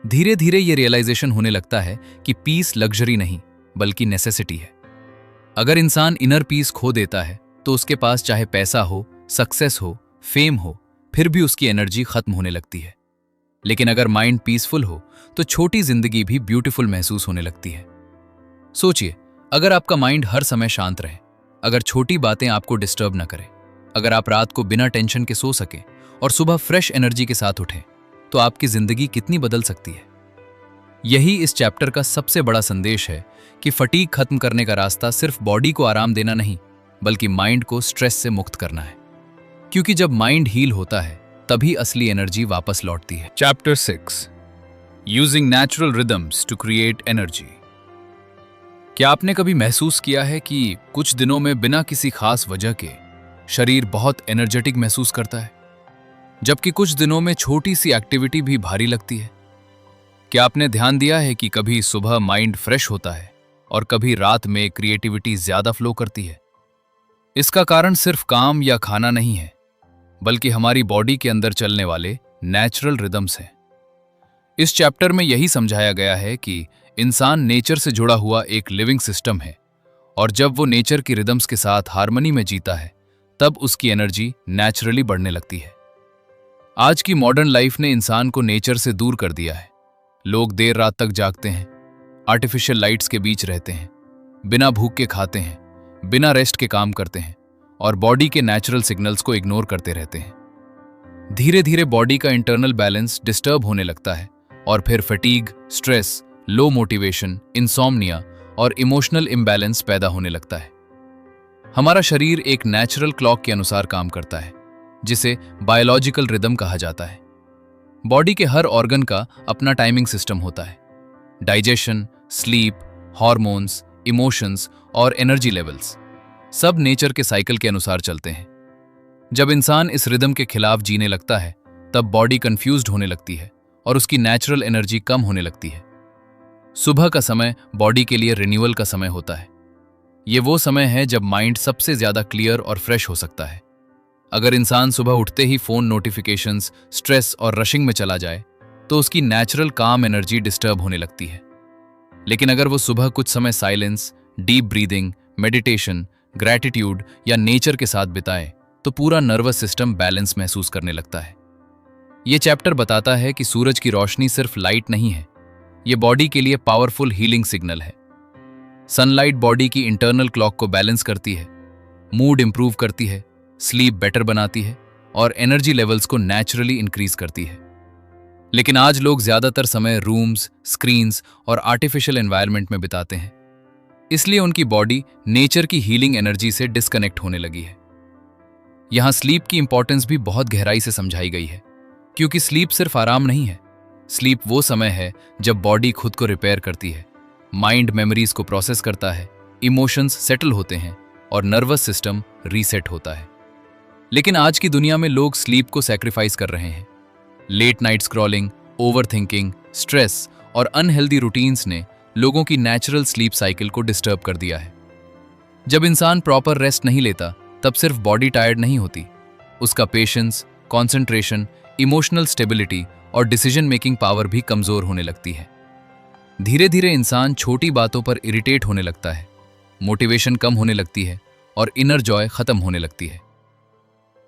धीरे धीरे ये रियलाइजेशन होने लगता है कि पीस लग्जरी नहीं बल्कि नेसेसिटी है। अगर इंसान इनर पीस खो देता है, तो उसके पास चाहे पैसा हो, सक्सेस हो, फेम हो, फिर भी उसकी एनर्जी खत्म होने लगती है। लेकिन अगर माइंड पीसफुल हो, तो छोटी जिंदगी भी ब्यूटीफुल महसूस होने लगती है। सोचिए, अगर आपका माइंड हर समय शांत रहे, अगर छोटी बातें आपको डिस्टर्ब न करें, अगर आप रात को बिना टेंशन के सो सकें और सुबह फ्रेश एनर्जी के साथ उठें, तो आपकी जिंदगी कितनी बदल सकती है। यही इस चैप्टर का सबसे बड़ा संदेश है कि फटीग खत्म करने का रास्ता सिर्फ बॉडी को आराम देना नहीं बल्कि माइंड को स्ट्रेस से मुक्त करना है। क्योंकि जब माइंड हील होता है, तभी असली एनर्जी वापस लौटती है। Chapter 6, using natural rhythms to create energy. क्या आपने कभी महसूस किया है कि कुछ दिनों में बिना किसी खास वजह के शरीर बहुत एनर्जेटिक महसूस करता है, जबकि कुछ दिनों में छोटी सी एक्टिविटी भी भारी लगती है? क्या आपने ध्यान दिया है कि कभी सुबह माइंड फ्रेश होता है और कभी रात में क्रिएटिविटी ज्यादा फ्लो करती है? इसका कारण सिर्फ काम या खाना नहीं है, बल्कि हमारी बॉडी के अंदर चलने वाले नेचुरल रिदम्स हैं। इस चैप्टर में यही समझाया गया है कि इंसान नेचर से जुड़ा हुआ एक लिविंग सिस्टम है और जब वो नेचर की रिदम्स के साथ हार्मनी में जीता है, तब उसकी एनर्जी नेचुरली बढ़ने लगती है। आज की मॉडर्न लाइफ ने इंसान को नेचर से दूर कर दिया है। लोग देर रात तक जागते हैं, आर्टिफिशियल लाइट्स के बीच रहते हैं, बिना भूख के खाते हैं, बिना रेस्ट के काम करते हैं और बॉडी के नेचुरल सिग्नल्स को इग्नोर करते रहते हैं। धीरे धीरे बॉडी का इंटरनल बैलेंस डिस्टर्ब होने लगता है और फिर fatigue, stress, low motivation, insomnia और इमोशनल इम्बैलेंस पैदा होने लगता है। हमारा शरीर एक नेचुरल क्लॉक के अनुसार काम करता है, जिसे बायोलॉजिकल रिदम कहा जाता है। बॉडी के हर ऑर्गन का अपना टाइमिंग सिस्टम होता है। डाइजेशन, स्लीप, हॉर्मोन्स, इमोशंस और एनर्जी लेवल्स सब नेचर के साइकिल के अनुसार चलते हैं। जब इंसान इस रिदम के खिलाफ जीने लगता है, तब बॉडी कंफ्यूज्ड होने लगती है और उसकी नेचुरल एनर्जी कम होने लगती है। सुबह का समय बॉडी के लिए रिन्यूअल का समय होता है। ये वो समय है जब माइंड सबसे ज्यादा क्लियर और फ्रेश हो सकता है। अगर इंसान सुबह उठते ही फोन नोटिफिकेशंस, स्ट्रेस और रशिंग में चला जाए, तो उसकी नेचुरल काम एनर्जी डिस्टर्ब होने लगती है। लेकिन अगर वो सुबह कुछ समय silence, deep breathing, meditation, gratitude या नेचर के साथ बिताए, तो पूरा नर्वस सिस्टम बैलेंस महसूस करने लगता है। ये चैप्टर बताता है कि सूरज की रोशनी सिर्फ लाइट नहीं है, ये बॉडी के लिए पावरफुल हीलिंग सिग्नल है। सनलाइट बॉडी की इंटरनल क्लॉक को बैलेंस करती है, मूड इंप्रूव करती है, स्लीप बेटर बनाती है और एनर्जी लेवल्स को नेचुरली इंक्रीज करती है। लेकिन आज लोग ज्यादातर समय रूम्स, स्क्रीन्स और आर्टिफिशियल एनवायरनमेंट में बिताते हैं, इसलिए उनकी बॉडी नेचर की हीलिंग एनर्जी से डिस्कनेक्ट होने लगी है। यहां स्लीप की इंपॉर्टेंस भी बहुत गहराई से समझाई गई है, क्योंकि स्लीप सिर्फ आराम नहीं है। स्लीप वो समय है जब बॉडी खुद को रिपेयर करती है, माइंड मेमोरीज को प्रोसेस करता है, इमोशंस सेटल होते हैं और नर्वस सिस्टम रीसेट होता है। लेकिन आज की दुनिया में लोग स्लीप को सैक्रिफाइस कर रहे हैं। Late night scrolling, overthinking, stress और अनहेल्दी रूटीन्स ने लोगों की नेचुरल स्लीप साइकिल को डिस्टर्ब कर दिया है। जब इंसान प्रॉपर रेस्ट नहीं लेता, तब सिर्फ बॉडी टायर्ड नहीं होती, उसका पेशेंस, कॉन्सेंट्रेशन, इमोशनल स्टेबिलिटी और डिसीजन मेकिंग पावर भी कमजोर होने लगती है। धीरे धीरे इंसान छोटी बातों पर इरिटेट होने लगता है, मोटिवेशन कम होने लगती है और इनर जॉय खत्म होने लगती है।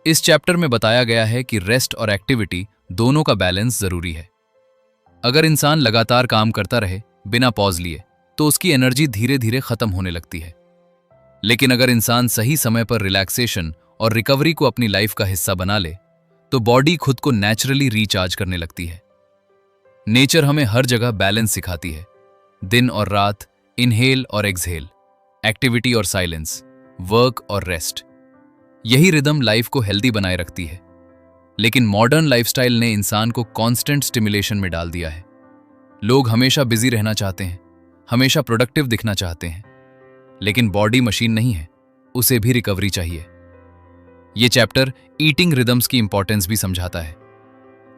इस चैप्टर में बताया गया है कि रेस्ट और एक्टिविटी दोनों का बैलेंस जरूरी है। अगर इंसान लगातार काम करता रहे बिना पॉज लिए, तो उसकी एनर्जी धीरे धीरे खत्म होने लगती है। लेकिन अगर इंसान सही समय पर रिलैक्सेशन और रिकवरी को अपनी लाइफ का हिस्सा बना ले, तो बॉडी खुद को नेचुरली रिचार्ज करने लगती है। नेचर हमें हर जगह बैलेंस सिखाती है, दिन और रात, इनहेल और एक्सहेल, एक्टिविटी और साइलेंस, वर्क और रेस्ट। यही रिदम लाइफ को हेल्दी बनाए रखती है। लेकिन मॉडर्न लाइफस्टाइल ने इंसान को कांस्टेंट स्टिमुलेशन में डाल दिया है। लोग हमेशा बिजी रहना चाहते हैं, हमेशा प्रोडक्टिव दिखना चाहते हैं, लेकिन बॉडी मशीन नहीं है, उसे भी रिकवरी चाहिए। ये चैप्टर ईटिंग रिदम्स की इंपॉर्टेंस भी समझाता है।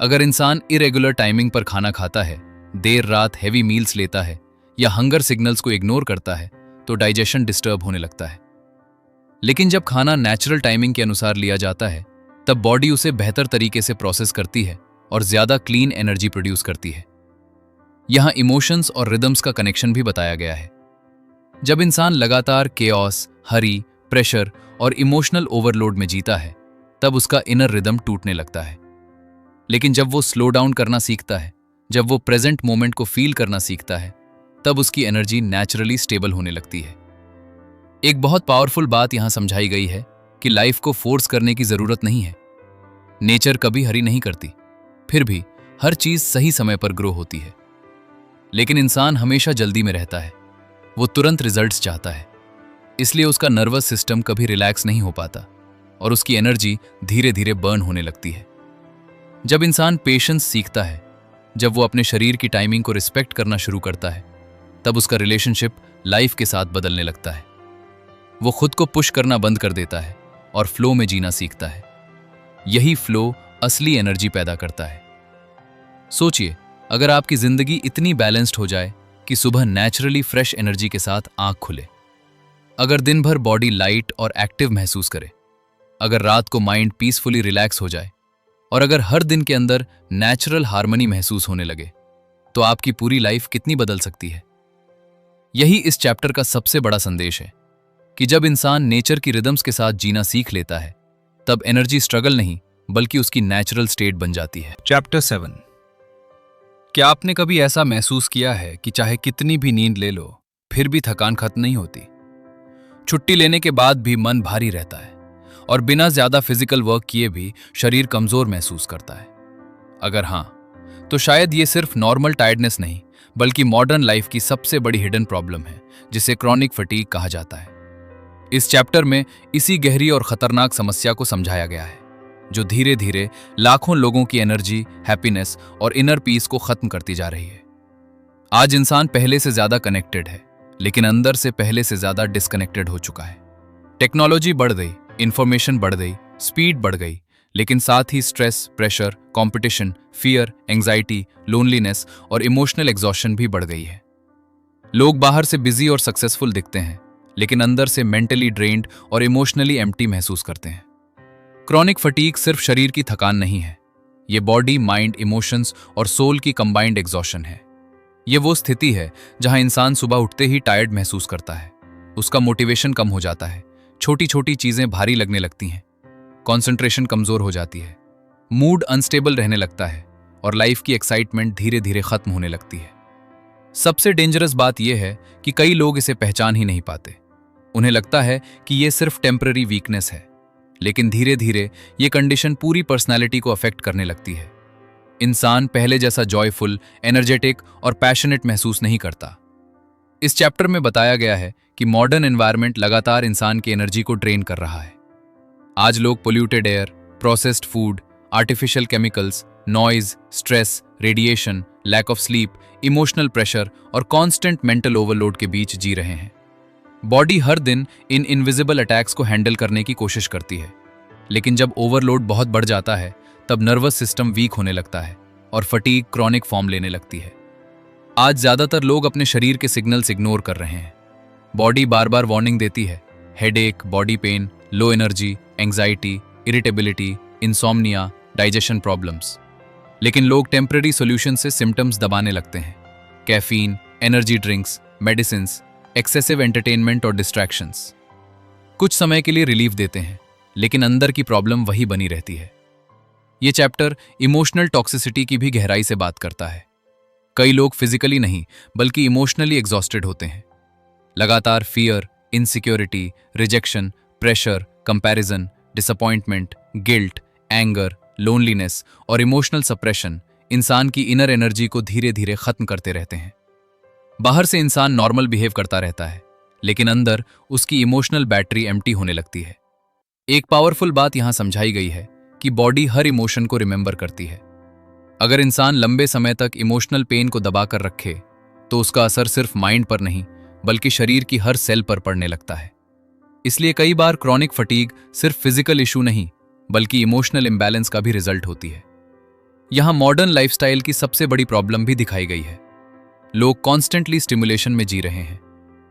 अगर इंसान इरेगुलर टाइमिंग पर खाना खाता है, देर रात हैवी मील्स लेता है या हंगर सिग्नल्स को इग्नोर करता है, तो डाइजेशन डिस्टर्ब होने लगता है। लेकिन जब खाना नेचुरल टाइमिंग के अनुसार लिया जाता है, तब बॉडी उसे बेहतर तरीके से प्रोसेस करती है और ज्यादा क्लीन एनर्जी प्रोड्यूस करती है। यहां इमोशंस और रिदम्स का कनेक्शन भी बताया गया है। जब इंसान लगातार केओस, हरी, प्रेशर और इमोशनल ओवरलोड में जीता है, तब उसका इनर रिदम टूटने लगता है। लेकिन जब वो स्लो डाउन करना सीखता है, जब वो प्रेजेंट मोमेंट को फील करना सीखता है, तब उसकी एनर्जी नेचुरली स्टेबल होने लगती है। एक बहुत पावरफुल बात यहां समझाई गई है कि लाइफ को फोर्स करने की जरूरत नहीं है। नेचर कभी हरी नहीं करती, फिर भी हर चीज सही समय पर ग्रो होती है। लेकिन इंसान हमेशा जल्दी में रहता है, वो तुरंत रिजल्ट्स चाहता है, इसलिए उसका नर्वस सिस्टम कभी रिलैक्स नहीं हो पाता और उसकी एनर्जी धीरे धीरे बर्न होने लगती है। जब इंसान पेशेंस सीखता है, जब वो अपने शरीर की टाइमिंग को रिस्पेक्ट करना शुरू करता है, तब उसका रिलेशनशिप लाइफ के साथ बदलने लगता है। वो खुद को पुश करना बंद कर देता है और फ्लो में जीना सीखता है। यही फ्लो असली एनर्जी पैदा करता है। सोचिए, अगर आपकी जिंदगी इतनी बैलेंस्ड हो जाए कि सुबह नेचुरली फ्रेश एनर्जी के साथ आंख खुले, अगर दिन भर बॉडी लाइट और एक्टिव महसूस करे, अगर रात को माइंड पीसफुली रिलैक्स हो जाए और अगर हर दिन के अंदर नेचुरल हार्मनी महसूस होने लगे, तो आपकी पूरी लाइफ कितनी बदल सकती है। यही इस चैप्टर का सबसे बड़ा संदेश है कि जब इंसान नेचर की रिदम्स के साथ जीना सीख लेता है, तब एनर्जी स्ट्रगल नहीं बल्कि उसकी नेचुरल स्टेट बन जाती है। चैप्टर 7। क्या आपने कभी ऐसा महसूस किया है कि चाहे कितनी भी नींद ले लो, फिर भी थकान खत्म नहीं होती? छुट्टी लेने के बाद भी मन भारी रहता है और बिना ज्यादा फिजिकल वर्क किए भी शरीर कमजोर महसूस करता है। अगर हाँ, तो शायद ये सिर्फ नॉर्मल टायर्डनेस नहीं बल्कि मॉडर्न लाइफ की सबसे बड़ी हिडन प्रॉब्लम है, जिसे क्रॉनिक फटीग कहा जाता है। इस चैप्टर में इसी गहरी और खतरनाक समस्या को समझाया गया है, जो धीरे धीरे लाखों लोगों की एनर्जी, हैप्पीनेस और इनर पीस को खत्म करती जा रही है। आज इंसान पहले से ज्यादा कनेक्टेड है, लेकिन अंदर से पहले से ज्यादा डिस्कनेक्टेड हो चुका है। टेक्नोलॉजी बढ़ गई, इंफॉर्मेशन बढ़ गई, स्पीड बढ़ गई, लेकिन साथ ही stress, pressure, competition, fear, anxiety, loneliness और इमोशनल एग्जॉशन भी बढ़ गई है। लोग बाहर से बिजी और सक्सेसफुल दिखते हैं, लेकिन अंदर से मेंटली ड्रेन्ड और इमोशनली एम्प्टी महसूस करते हैं। क्रॉनिक फटीग सिर्फ शरीर की थकान नहीं है, ये बॉडी, माइंड, इमोशंस और सोल की कंबाइंड एग्जॉशन है। ये वो स्थिति है जहां इंसान सुबह उठते ही टायर्ड महसूस करता है, उसका मोटिवेशन कम हो जाता है, छोटी छोटी चीजें भारी लगने लगती हैं, कंसंट्रेशन कमजोर हो जाती है, मूड अनस्टेबल रहने लगता है और लाइफ की एक्साइटमेंट धीरे धीरे खत्म होने लगती है। सबसे डेंजरस बात यह है कि कई लोग इसे पहचान ही नहीं पाते। उन्हें लगता है कि यह सिर्फ टेम्पररी वीकनेस है, लेकिन धीरे धीरे ये कंडीशन पूरी पर्सनैलिटी को अफेक्ट करने लगती है। इंसान पहले जैसा जॉयफुल, एनर्जेटिक और पैशनेट महसूस नहीं करता। इस चैप्टर में बताया गया है कि मॉडर्न एनवायरनमेंट लगातार इंसान की एनर्जी को ड्रेन कर रहा है। आज लोग polluted air, processed food, artificial chemicals, noise, stress, radiation, lack of sleep, emotional pressure और कांस्टेंट मेंटल ओवरलोड के बीच जी रहे हैं। बॉडी हर दिन इन इनविजिबल अटैक्स को हैंडल करने की कोशिश करती है, लेकिन जब ओवरलोड बहुत बढ़ जाता है, तब नर्वस सिस्टम वीक होने लगता है और फटीग क्रॉनिक फॉर्म लेने लगती है। आज ज्यादातर लोग अपने शरीर के सिग्नल्स इग्नोर कर रहे हैं। बॉडी बार बार वार्निंग देती है, headache, body pain, low energy, anxiety, irritability, insomnia, digestion problems. लेकिन लोग टेम्पररी सॉल्यूशन से सिम्टम्स दबाने लगते हैं। Caffeine, energy drinks, medicines, excessive entertainment और डिस्ट्रैक्शंस कुछ समय के लिए रिलीफ देते हैं, लेकिन अंदर की प्रॉब्लम वही बनी रहती है। ये चैप्टर इमोशनल टॉक्सिसिटी की भी गहराई से बात करता है। कई लोग फिजिकली नहीं बल्कि इमोशनली एग्जॉस्टेड होते हैं। लगातार fear, insecurity, rejection, pressure, comparison, disappointment, guilt, anger, loneliness और इमोशनल सप्रेशन इंसान की इनर एनर्जी को धीरे धीरे खत्म करते रहते हैं। बाहर से इंसान नॉर्मल बिहेव करता रहता है, लेकिन अंदर उसकी इमोशनल बैटरी एम्प्टी होने लगती है। एक पावरफुल बात यहां समझाई गई है कि बॉडी हर इमोशन को रिमेंबर करती है। अगर इंसान लंबे समय तक इमोशनल पेन को दबाकर रखे, तो उसका असर सिर्फ माइंड पर नहीं बल्कि शरीर की हर सेल पर पड़ने लगता है। इसलिए कई बार क्रॉनिक फटीग सिर्फ फिजिकल इशू नहीं बल्कि इमोशनल इंबैलेंस का भी रिजल्ट होती है। यहां मॉडर्न लाइफस्टाइल की सबसे बड़ी प्रॉब्लम भी दिखाई गई है। लोग कॉन्स्टेंटली स्टिमुलेशन में जी रहे हैं।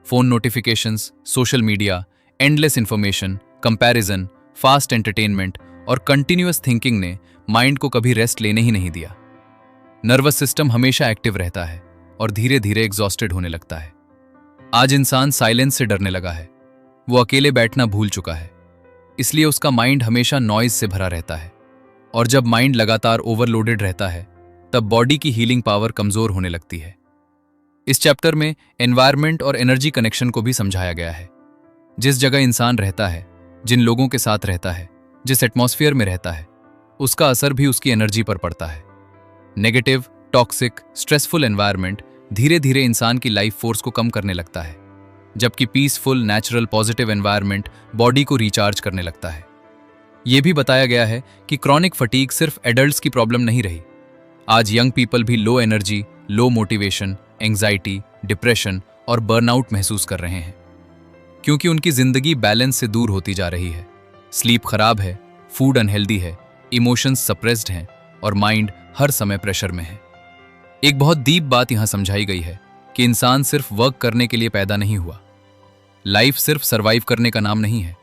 Phone notifications, social media, endless information, comparison, fast entertainment और कंटिन्यूअस थिंकिंग ने माइंड को कभी रेस्ट लेने ही नहीं दिया। नर्वस सिस्टम हमेशा एक्टिव रहता है और धीरे धीरे एग्जॉस्टेड होने लगता है। आज इंसान साइलेंस से डरने लगा है। वो अकेले बैठना भूल चुका है, इसलिए उसका माइंड हमेशा नॉइज से भरा रहता है। और जब माइंड लगातार ओवरलोडेड रहता है, तब बॉडी की हीलिंग पावर कमजोर होने लगती है। इस चैप्टर में एनवायरनमेंट और एनर्जी कनेक्शन को भी समझाया गया है। जिस जगह इंसान रहता है, जिन लोगों के साथ रहता है, जिस एटमॉस्फेयर में रहता है, उसका असर भी उसकी एनर्जी पर पड़ता है। नेगेटिव, टॉक्सिक, स्ट्रेसफुल एनवायरनमेंट धीरे धीरे इंसान की लाइफ फोर्स को कम करने लगता है, जबकि peaceful, natural, positive environment body को रिचार्ज करने लगता है। यह भी बताया गया है कि क्रॉनिक फटीग सिर्फ एडल्ट्स की प्रॉब्लम नहीं रही। आज यंग पीपल भी low energy, low motivation, anxiety, depression और बर्नआउट महसूस कर रहे हैं, क्योंकि उनकी जिंदगी बैलेंस से दूर होती जा रही है। स्लीप खराब है, फूड अनहेल्दी है, इमोशंस सप्रेस्ड हैं और माइंड हर समय प्रेशर में है। एक बहुत डीप बात यहां समझाई गई है कि इंसान सिर्फ वर्क करने के लिए पैदा नहीं हुआ। लाइफ सिर्फ सरवाइव करने का नाम नहीं है,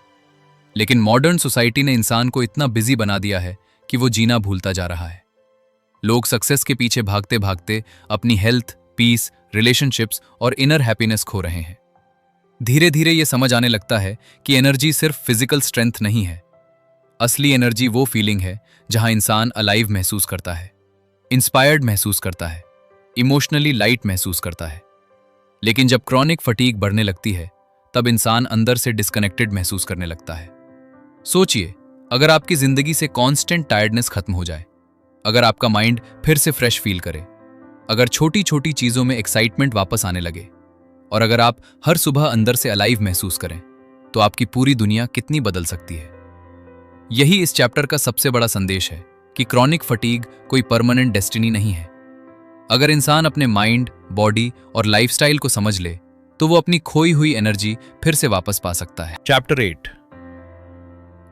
लेकिन मॉडर्न सोसाइटी ने इंसान को इतना बिजी बना दिया है कि वो जीना भूलता जा रहा है। लोग सक्सेस के पीछे भागते भागते अपनी हेल्थ, पीस, रिलेशनशिप्स और इनर हैप्पीनेस खो रहे हैं। धीरे धीरे ये समझ आने लगता है कि एनर्जी सिर्फ फिजिकल स्ट्रेंथ नहीं है। असली एनर्जी वो फीलिंग है जहां इंसान अलाइव महसूस करता है, इंस्पायर्ड महसूस करता है, इमोशनली लाइट महसूस करता है। लेकिन जब क्रॉनिक फटीग बढ़ने लगती है, तब इंसान अंदर से डिस्कनेक्टेड महसूस करने लगता है। सोचिए, अगर आपकी जिंदगी से कांस्टेंट टायर्डनेस खत्म हो जाए, अगर आपका माइंड फिर से फ्रेश फील करे, अगर छोटी छोटी चीजों में एक्साइटमेंट वापस आने लगे और अगर आप हर सुबह अंदर से अलाइव महसूस करें तो आपकी पूरी दुनिया कितनी बदल सकती है। यही इस चैप्टर का सबसे बड़ा संदेश है कि क्रॉनिक फटीग कोई परमानेंट डेस्टिनी नहीं है। अगर इंसान अपने माइंड, बॉडी और लाइफस्टाइल को समझ ले तो वो अपनी खोई हुई एनर्जी फिर से वापस पा सकता है। चैप्टर 8।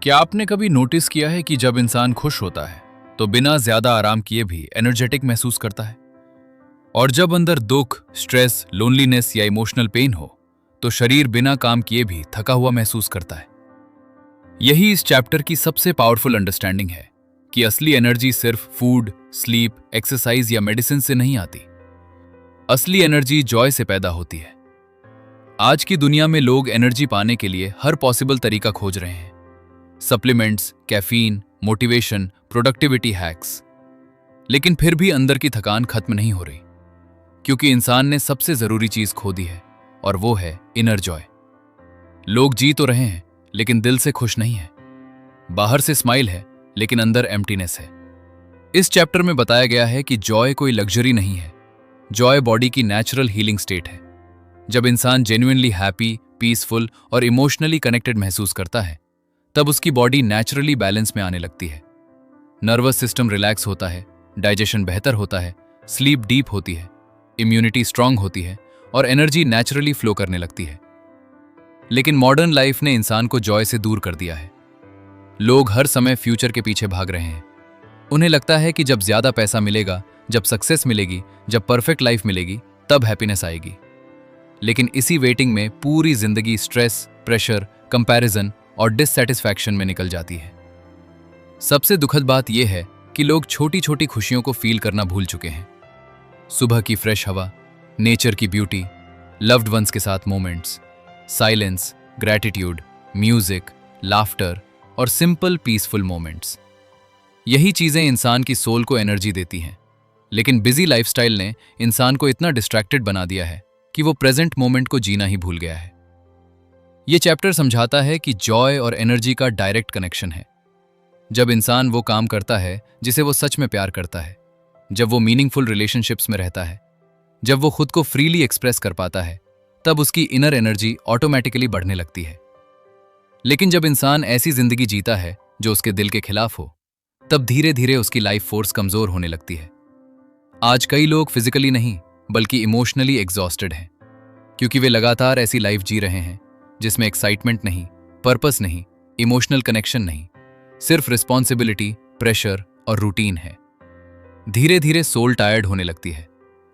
क्या आपने कभी नोटिस किया है कि जब इंसान खुश होता है तो बिना ज्यादा आराम किए भी एनर्जेटिक महसूस करता है, और जब अंदर दुख, स्ट्रेस, लोनलीनेस या इमोशनल पेन हो तो शरीर बिना काम किए भी थका हुआ महसूस करता है। यही इस चैप्टर की सबसे पावरफुल अंडरस्टैंडिंग है कि असली एनर्जी सिर्फ फूड, स्लीप, एक्सरसाइज या मेडिसिन से नहीं आती। असली एनर्जी जॉय से पैदा होती है। आज की दुनिया में लोग एनर्जी पाने के लिए हर पॉसिबल तरीका खोज रहे हैं, supplements, caffeine, motivation, productivity hacks, लेकिन फिर भी अंदर की थकान खत्म नहीं हो रही, क्योंकि इंसान ने सबसे जरूरी चीज खो दी है और वो है इनर जॉय। लोग जी तो रहे हैं लेकिन दिल से खुश नहीं है। बाहर से स्माइल है लेकिन अंदर एम्प्टीनेस है। इस चैप्टर में बताया गया है कि जॉय कोई लग्जरी नहीं है। जॉय बॉडी की नेचुरल हीलिंग स्टेट है। जब इंसान जेन्युइनली हैप्पी, पीसफुल और इमोशनली कनेक्टेड महसूस करता है तब उसकी बॉडी नेचुरली बैलेंस में आने लगती है। नर्वस सिस्टम रिलैक्स होता है, डाइजेशन बेहतर होता है, स्लीप डीप होती है, इम्यूनिटी स्ट्रांग होती है और एनर्जी नेचुरली फ्लो करने लगती है। लेकिन मॉडर्न लाइफ ने इंसान को जॉय से दूर कर दिया है। लोग हर समय फ्यूचर के पीछे भाग रहे हैं। उन्हें लगता है कि जब ज्यादा पैसा मिलेगा, जब सक्सेस मिलेगी, जब परफेक्ट लाइफ मिलेगी, तब हैप्पीनेस आएगी। लेकिन इसी वेटिंग में पूरी जिंदगी स्ट्रेस, प्रेशर, कंपैरिजन और डिससैटिस्फैक्शन में निकल जाती है। सबसे दुखद बात यह है कि लोग छोटी छोटी खुशियों को फील करना भूल चुके हैं। सुबह की फ्रेश हवा, नेचर की ब्यूटी, लव्ड वंस के साथ moments, silence, gratitude, music, laughter और सिंपल पीसफुल मोमेंट्स, यही चीजें इंसान की सोल को एनर्जी देती हैं। लेकिन बिजी लाइफस्टाइल ने इंसान को इतना डिस्ट्रैक्टेड बना दिया है कि वो प्रेजेंट मोमेंट को जीना ही भूल गया है। ये चैप्टर समझाता है कि जॉय और एनर्जी का डायरेक्ट कनेक्शन है। जब इंसान वो काम करता है जिसे वो सच में प्यार करता है, जब वो मीनिंगफुल रिलेशनशिप्स में रहता है, जब वो खुद को फ्रीली एक्सप्रेस कर पाता है, तब उसकी इनर एनर्जी ऑटोमेटिकली बढ़ने लगती है। लेकिन जब इंसान ऐसी जिंदगी जीता है जो उसके दिल के खिलाफ हो, तब धीरे धीरे उसकी लाइफ फोर्स कमजोर होने लगती है। आज कई लोग फिजिकली नहीं बल्कि इमोशनली एग्जॉस्टेड हैं, क्योंकि वे लगातार ऐसी लाइफ जी रहे हैं जिसमें एक्साइटमेंट नहीं, पर्पस नहीं, इमोशनल कनेक्शन नहीं, सिर्फ रिस्पॉन्सिबिलिटी, प्रेशर और रूटीन है। धीरे धीरे सोल टायर्ड होने लगती है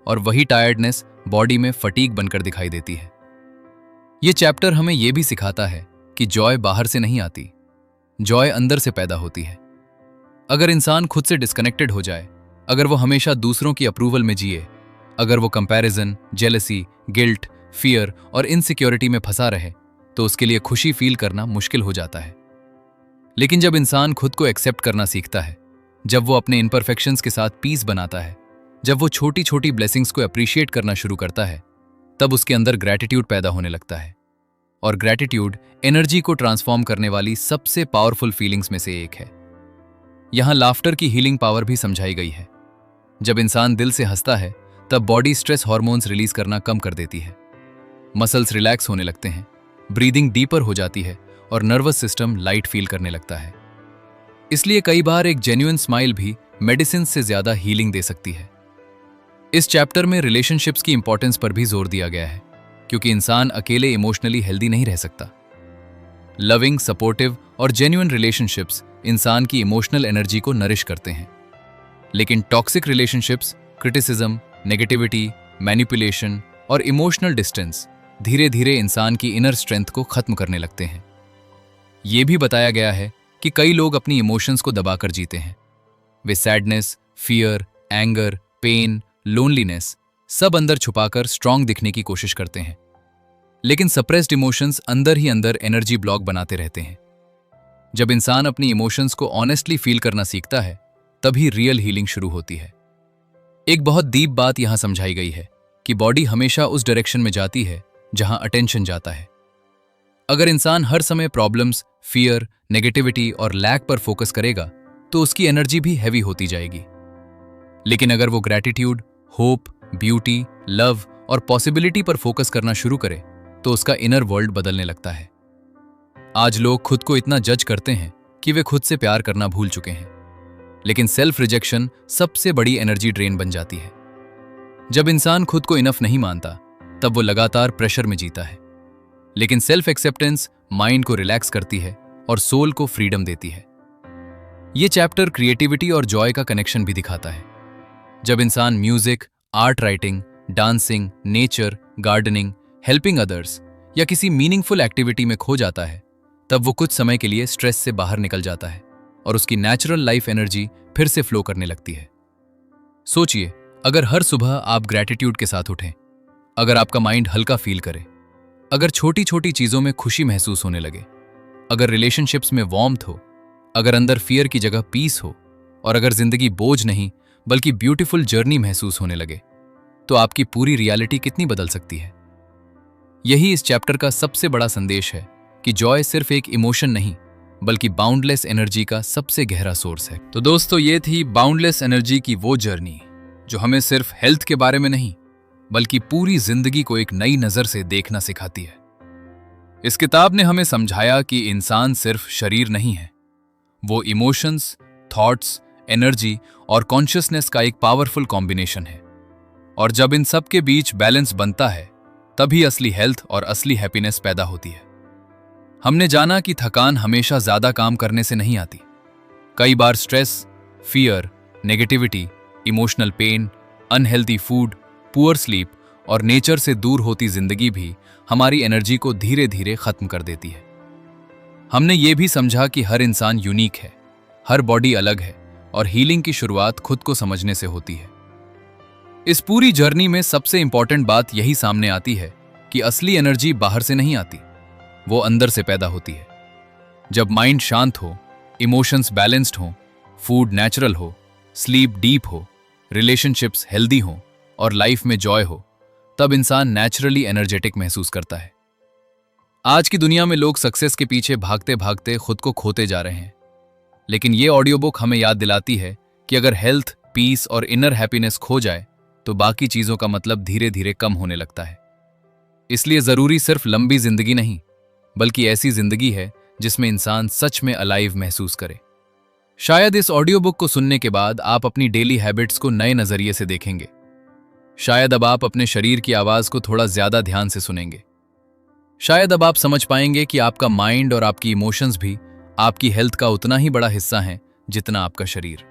और वही टायर्डनेस बॉडी में फटीग बनकर दिखाई देती है। ये चैप्टर हमें यह भी सिखाता है कि जॉय बाहर से नहीं आती, जॉय अंदर से पैदा होती है। अगर इंसान खुद से डिस्कनेक्टेड हो जाए, अगर वो हमेशा दूसरों की अप्रूवल में जिए, अगर वो कंपैरिजन, जेलसी, गिल्ट, फियर और इनसिक्योरिटी में फंसा रहे, तो उसके लिए खुशी फील करना मुश्किल हो जाता है। लेकिन जब इंसान खुद को एक्सेप्ट करना सीखता है, जब वो अपने इम्परफेक्शंस के साथ पीस बनाता है, जब वो छोटी छोटी ब्लेसिंग्स को अप्रिशिएट करना शुरू करता है, तब उसके अंदर ग्रैटिट्यूड पैदा होने लगता है। और ग्रैटिट्यूड एनर्जी को ट्रांसफॉर्म करने वाली सबसे पावरफुल फीलिंग्स में से एक है। यहां लाफ्टर की हीलिंग पावर भी समझाई गई है। जब इंसान दिल से हंसता है, तब बॉडी स्ट्रेस हार्मोन्स रिलीज करना कम कर देती है, मसल्स रिलैक्स होने लगते हैं, ब्रीदिंग डीपर हो जाती है और नर्वस सिस्टम लाइट फील करने लगता है। इसलिए कई बार एक जेन्युइन स्माइल भी मेडिसिन से ज्यादा हीलिंग दे सकती है। इस चैप्टर में रिलेशनशिप्स की इंपॉर्टेंस पर भी जोर दिया गया है, क्योंकि इंसान अकेले इमोशनली हेल्दी नहीं रह सकता। लविंग, सपोर्टिव और जेन्युइन रिलेशनशिप्स इंसान की इमोशनल एनर्जी को नरिश करते हैं। लेकिन toxic relationships, criticism, negativity, manipulation और इमोशनल डिस्टेंस धीरे धीरे इंसान की इनर स्ट्रेंथ को खत्म करने लगते हैं। यह भी बताया गया है कि कई लोग अपनी इमोशंस को दबाकर जीते हैं। वे sadness, fear, anger, pain, loneliness सब अंदर छुपाकर स्ट्रांग दिखने की कोशिश करते हैं। लेकिन सप्रेस्ड इमोशंस अंदर ही अंदर एनर्जी ब्लॉक बनाते रहते हैं। जब इंसान अपनी इमोशंस को ऑनेस्टली फील करना सीखता है, तभी रियल हीलिंग शुरू होती है। एक बहुत डीप बात यहां समझाई गई है कि बॉडी हमेशा उस डायरेक्शन में जाती है जहां अटेंशन जाता है। अगर इंसान हर समय प्रॉब्लम्स, फियर, नेगेटिविटी और लैक पर फोकस करेगा, तो उसकी एनर्जी भी हैवी होती जाएगी। लेकिन अगर वो ग्रैटिट्यूड, होप, ब्यूटी, लव और पॉसिबिलिटी पर फोकस करना शुरू करे तो उसका इनर वर्ल्ड बदलने लगता है। आज लोग खुद को इतना जज करते हैं कि वे खुद से प्यार करना भूल चुके हैं, लेकिन सेल्फ रिजेक्शन सबसे बड़ी एनर्जी ड्रेन बन जाती है। जब इंसान खुद को इनफ नहीं मानता तब वो लगातार प्रेशर में जीता है, लेकिन सेल्फ एक्सेप्टेंस माइंड को रिलैक्स करती है और सोल को फ्रीडम देती है। ये चैप्टर क्रिएटिविटी और जॉय का कनेक्शन भी दिखाता है। जब इंसान music, art writing, dancing, nature, gardening, helping others या किसी मीनिंगफुल एक्टिविटी में खो जाता है तब वो कुछ समय के लिए स्ट्रेस से बाहर निकल जाता है और उसकी नेचुरल लाइफ एनर्जी फिर से फ्लो करने लगती है। सोचिए, अगर हर सुबह आप ग्रैटिट्यूड के साथ उठें, अगर आपका माइंड हल्का फील करे, अगर छोटी छोटी चीजों में खुशी महसूस होने लगे, अगर रिलेशनशिप्स में वार्मथ हो, अगर अंदर फियर की जगह पीस हो और अगर जिंदगी बोझ नहीं बल्कि ब्यूटीफुल जर्नी महसूस होने लगे, तो आपकी पूरी रियलिटी कितनी बदल सकती है। यही इस चैप्टर का सबसे बड़ा संदेश है कि जॉय सिर्फ एक इमोशन नहीं बल्कि बाउंडलेस एनर्जी का सबसे गहरा सोर्स है। तो दोस्तों, ये थी बाउंडलेस एनर्जी की वो जर्नी जो हमें सिर्फ हेल्थ के बारे में नहीं बल्कि पूरी जिंदगी को एक नई नजर से देखना सिखाती है। इस किताब ने हमें समझाया कि इंसान सिर्फ शरीर नहीं है, वो इमोशंस, थॉट्स, एनर्जी और कॉन्शियसनेस का एक पावरफुल कॉम्बिनेशन है। और जब इन सब के बीच बैलेंस बनता है तभी असली हेल्थ और असली हैप्पीनेस पैदा होती है। हमने जाना कि थकान हमेशा ज्यादा काम करने से नहीं आती। कई बार stress, fear, negativity, emotional pain, unhealthy food, poor sleep और नेचर से दूर होती जिंदगी भी हमारी एनर्जी को धीरे धीरे खत्म कर देती है। हमने ये भी समझा कि हर इंसान यूनिक है, हर बॉडी अलग है और हीलिंग की शुरुआत खुद को समझने से होती है। इस पूरी जर्नी में सबसे इंपॉर्टेंट बात यही सामने आती है कि असली एनर्जी बाहर से नहीं आती, वो अंदर से पैदा होती है। जब माइंड शांत हो, इमोशंस बैलेंस्ड हो, फूड नेचुरल हो, स्लीप डीप हो, रिलेशनशिप्स हेल्दी हो और लाइफ में जॉय हो, तब इंसान नेचुरली एनर्जेटिक महसूस करता है। आज की दुनिया में लोग सक्सेस के पीछे भागते भागते खुद को खोते जा रहे हैं, लेकिन ये ऑडियो बुक हमें याद दिलाती है कि अगर हेल्थ, पीस और इनर हैप्पीनेस खो जाए तो बाकी चीजों का मतलब धीरे धीरे कम होने लगता है। इसलिए जरूरी सिर्फ लंबी जिंदगी नहीं बल्कि ऐसी जिंदगी है जिसमें इंसान सच में अलाइव महसूस करे। शायद इस ऑडियो बुक को सुनने के बाद आप अपनी डेली हैबिट्स को नए नजरिए से देखेंगे। शायद अब आप अपने शरीर की आवाज को थोड़ा ज्यादा ध्यान से सुनेंगे। शायद अब आप समझ पाएंगे कि आपका माइंड और आपकी इमोशंस भी आपकी हेल्थ का उतना ही बड़ा हिस्सा हैं जितना आपका शरीर।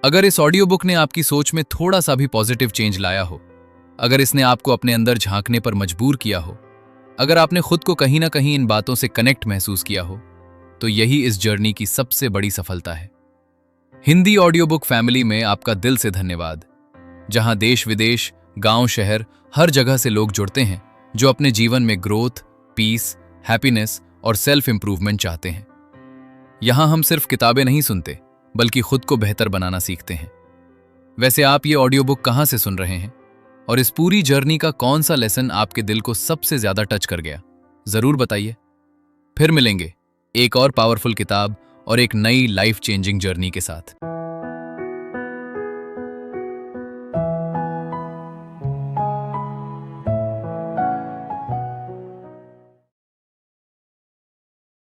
अगर इस ऑडियो बुक ने आपकी सोच में थोड़ा सा भी पॉजिटिव चेंज लाया हो, अगर इसने आपको अपने अंदर झांकने पर मजबूर किया हो, अगर आपने खुद को कहीं ना कहीं इन बातों से कनेक्ट महसूस किया हो, तो यही इस जर्नी की सबसे बड़ी सफलता है। हिंदी ऑडियो बुक फैमिली में आपका दिल से धन्यवाद, जहां देश विदेश, गांव शहर, हर जगह से लोग जुड़ते हैं जो अपने जीवन में ग्रोथ, पीस, हैप्पीनेस और सेल्फ इंप्रूवमेंट चाहते हैं। यहां हम सिर्फ किताबें नहीं सुनते बल्कि खुद को बेहतर बनाना सीखते हैं। वैसे आप ये ऑडियो बुक कहां से सुन रहे हैं और इस पूरी जर्नी का कौन सा लेसन आपके दिल को सबसे ज्यादा टच कर गया, जरूर बताइए। फिर मिलेंगे एक और पावरफुल किताब और एक नई लाइफ चेंजिंग जर्नी के साथ।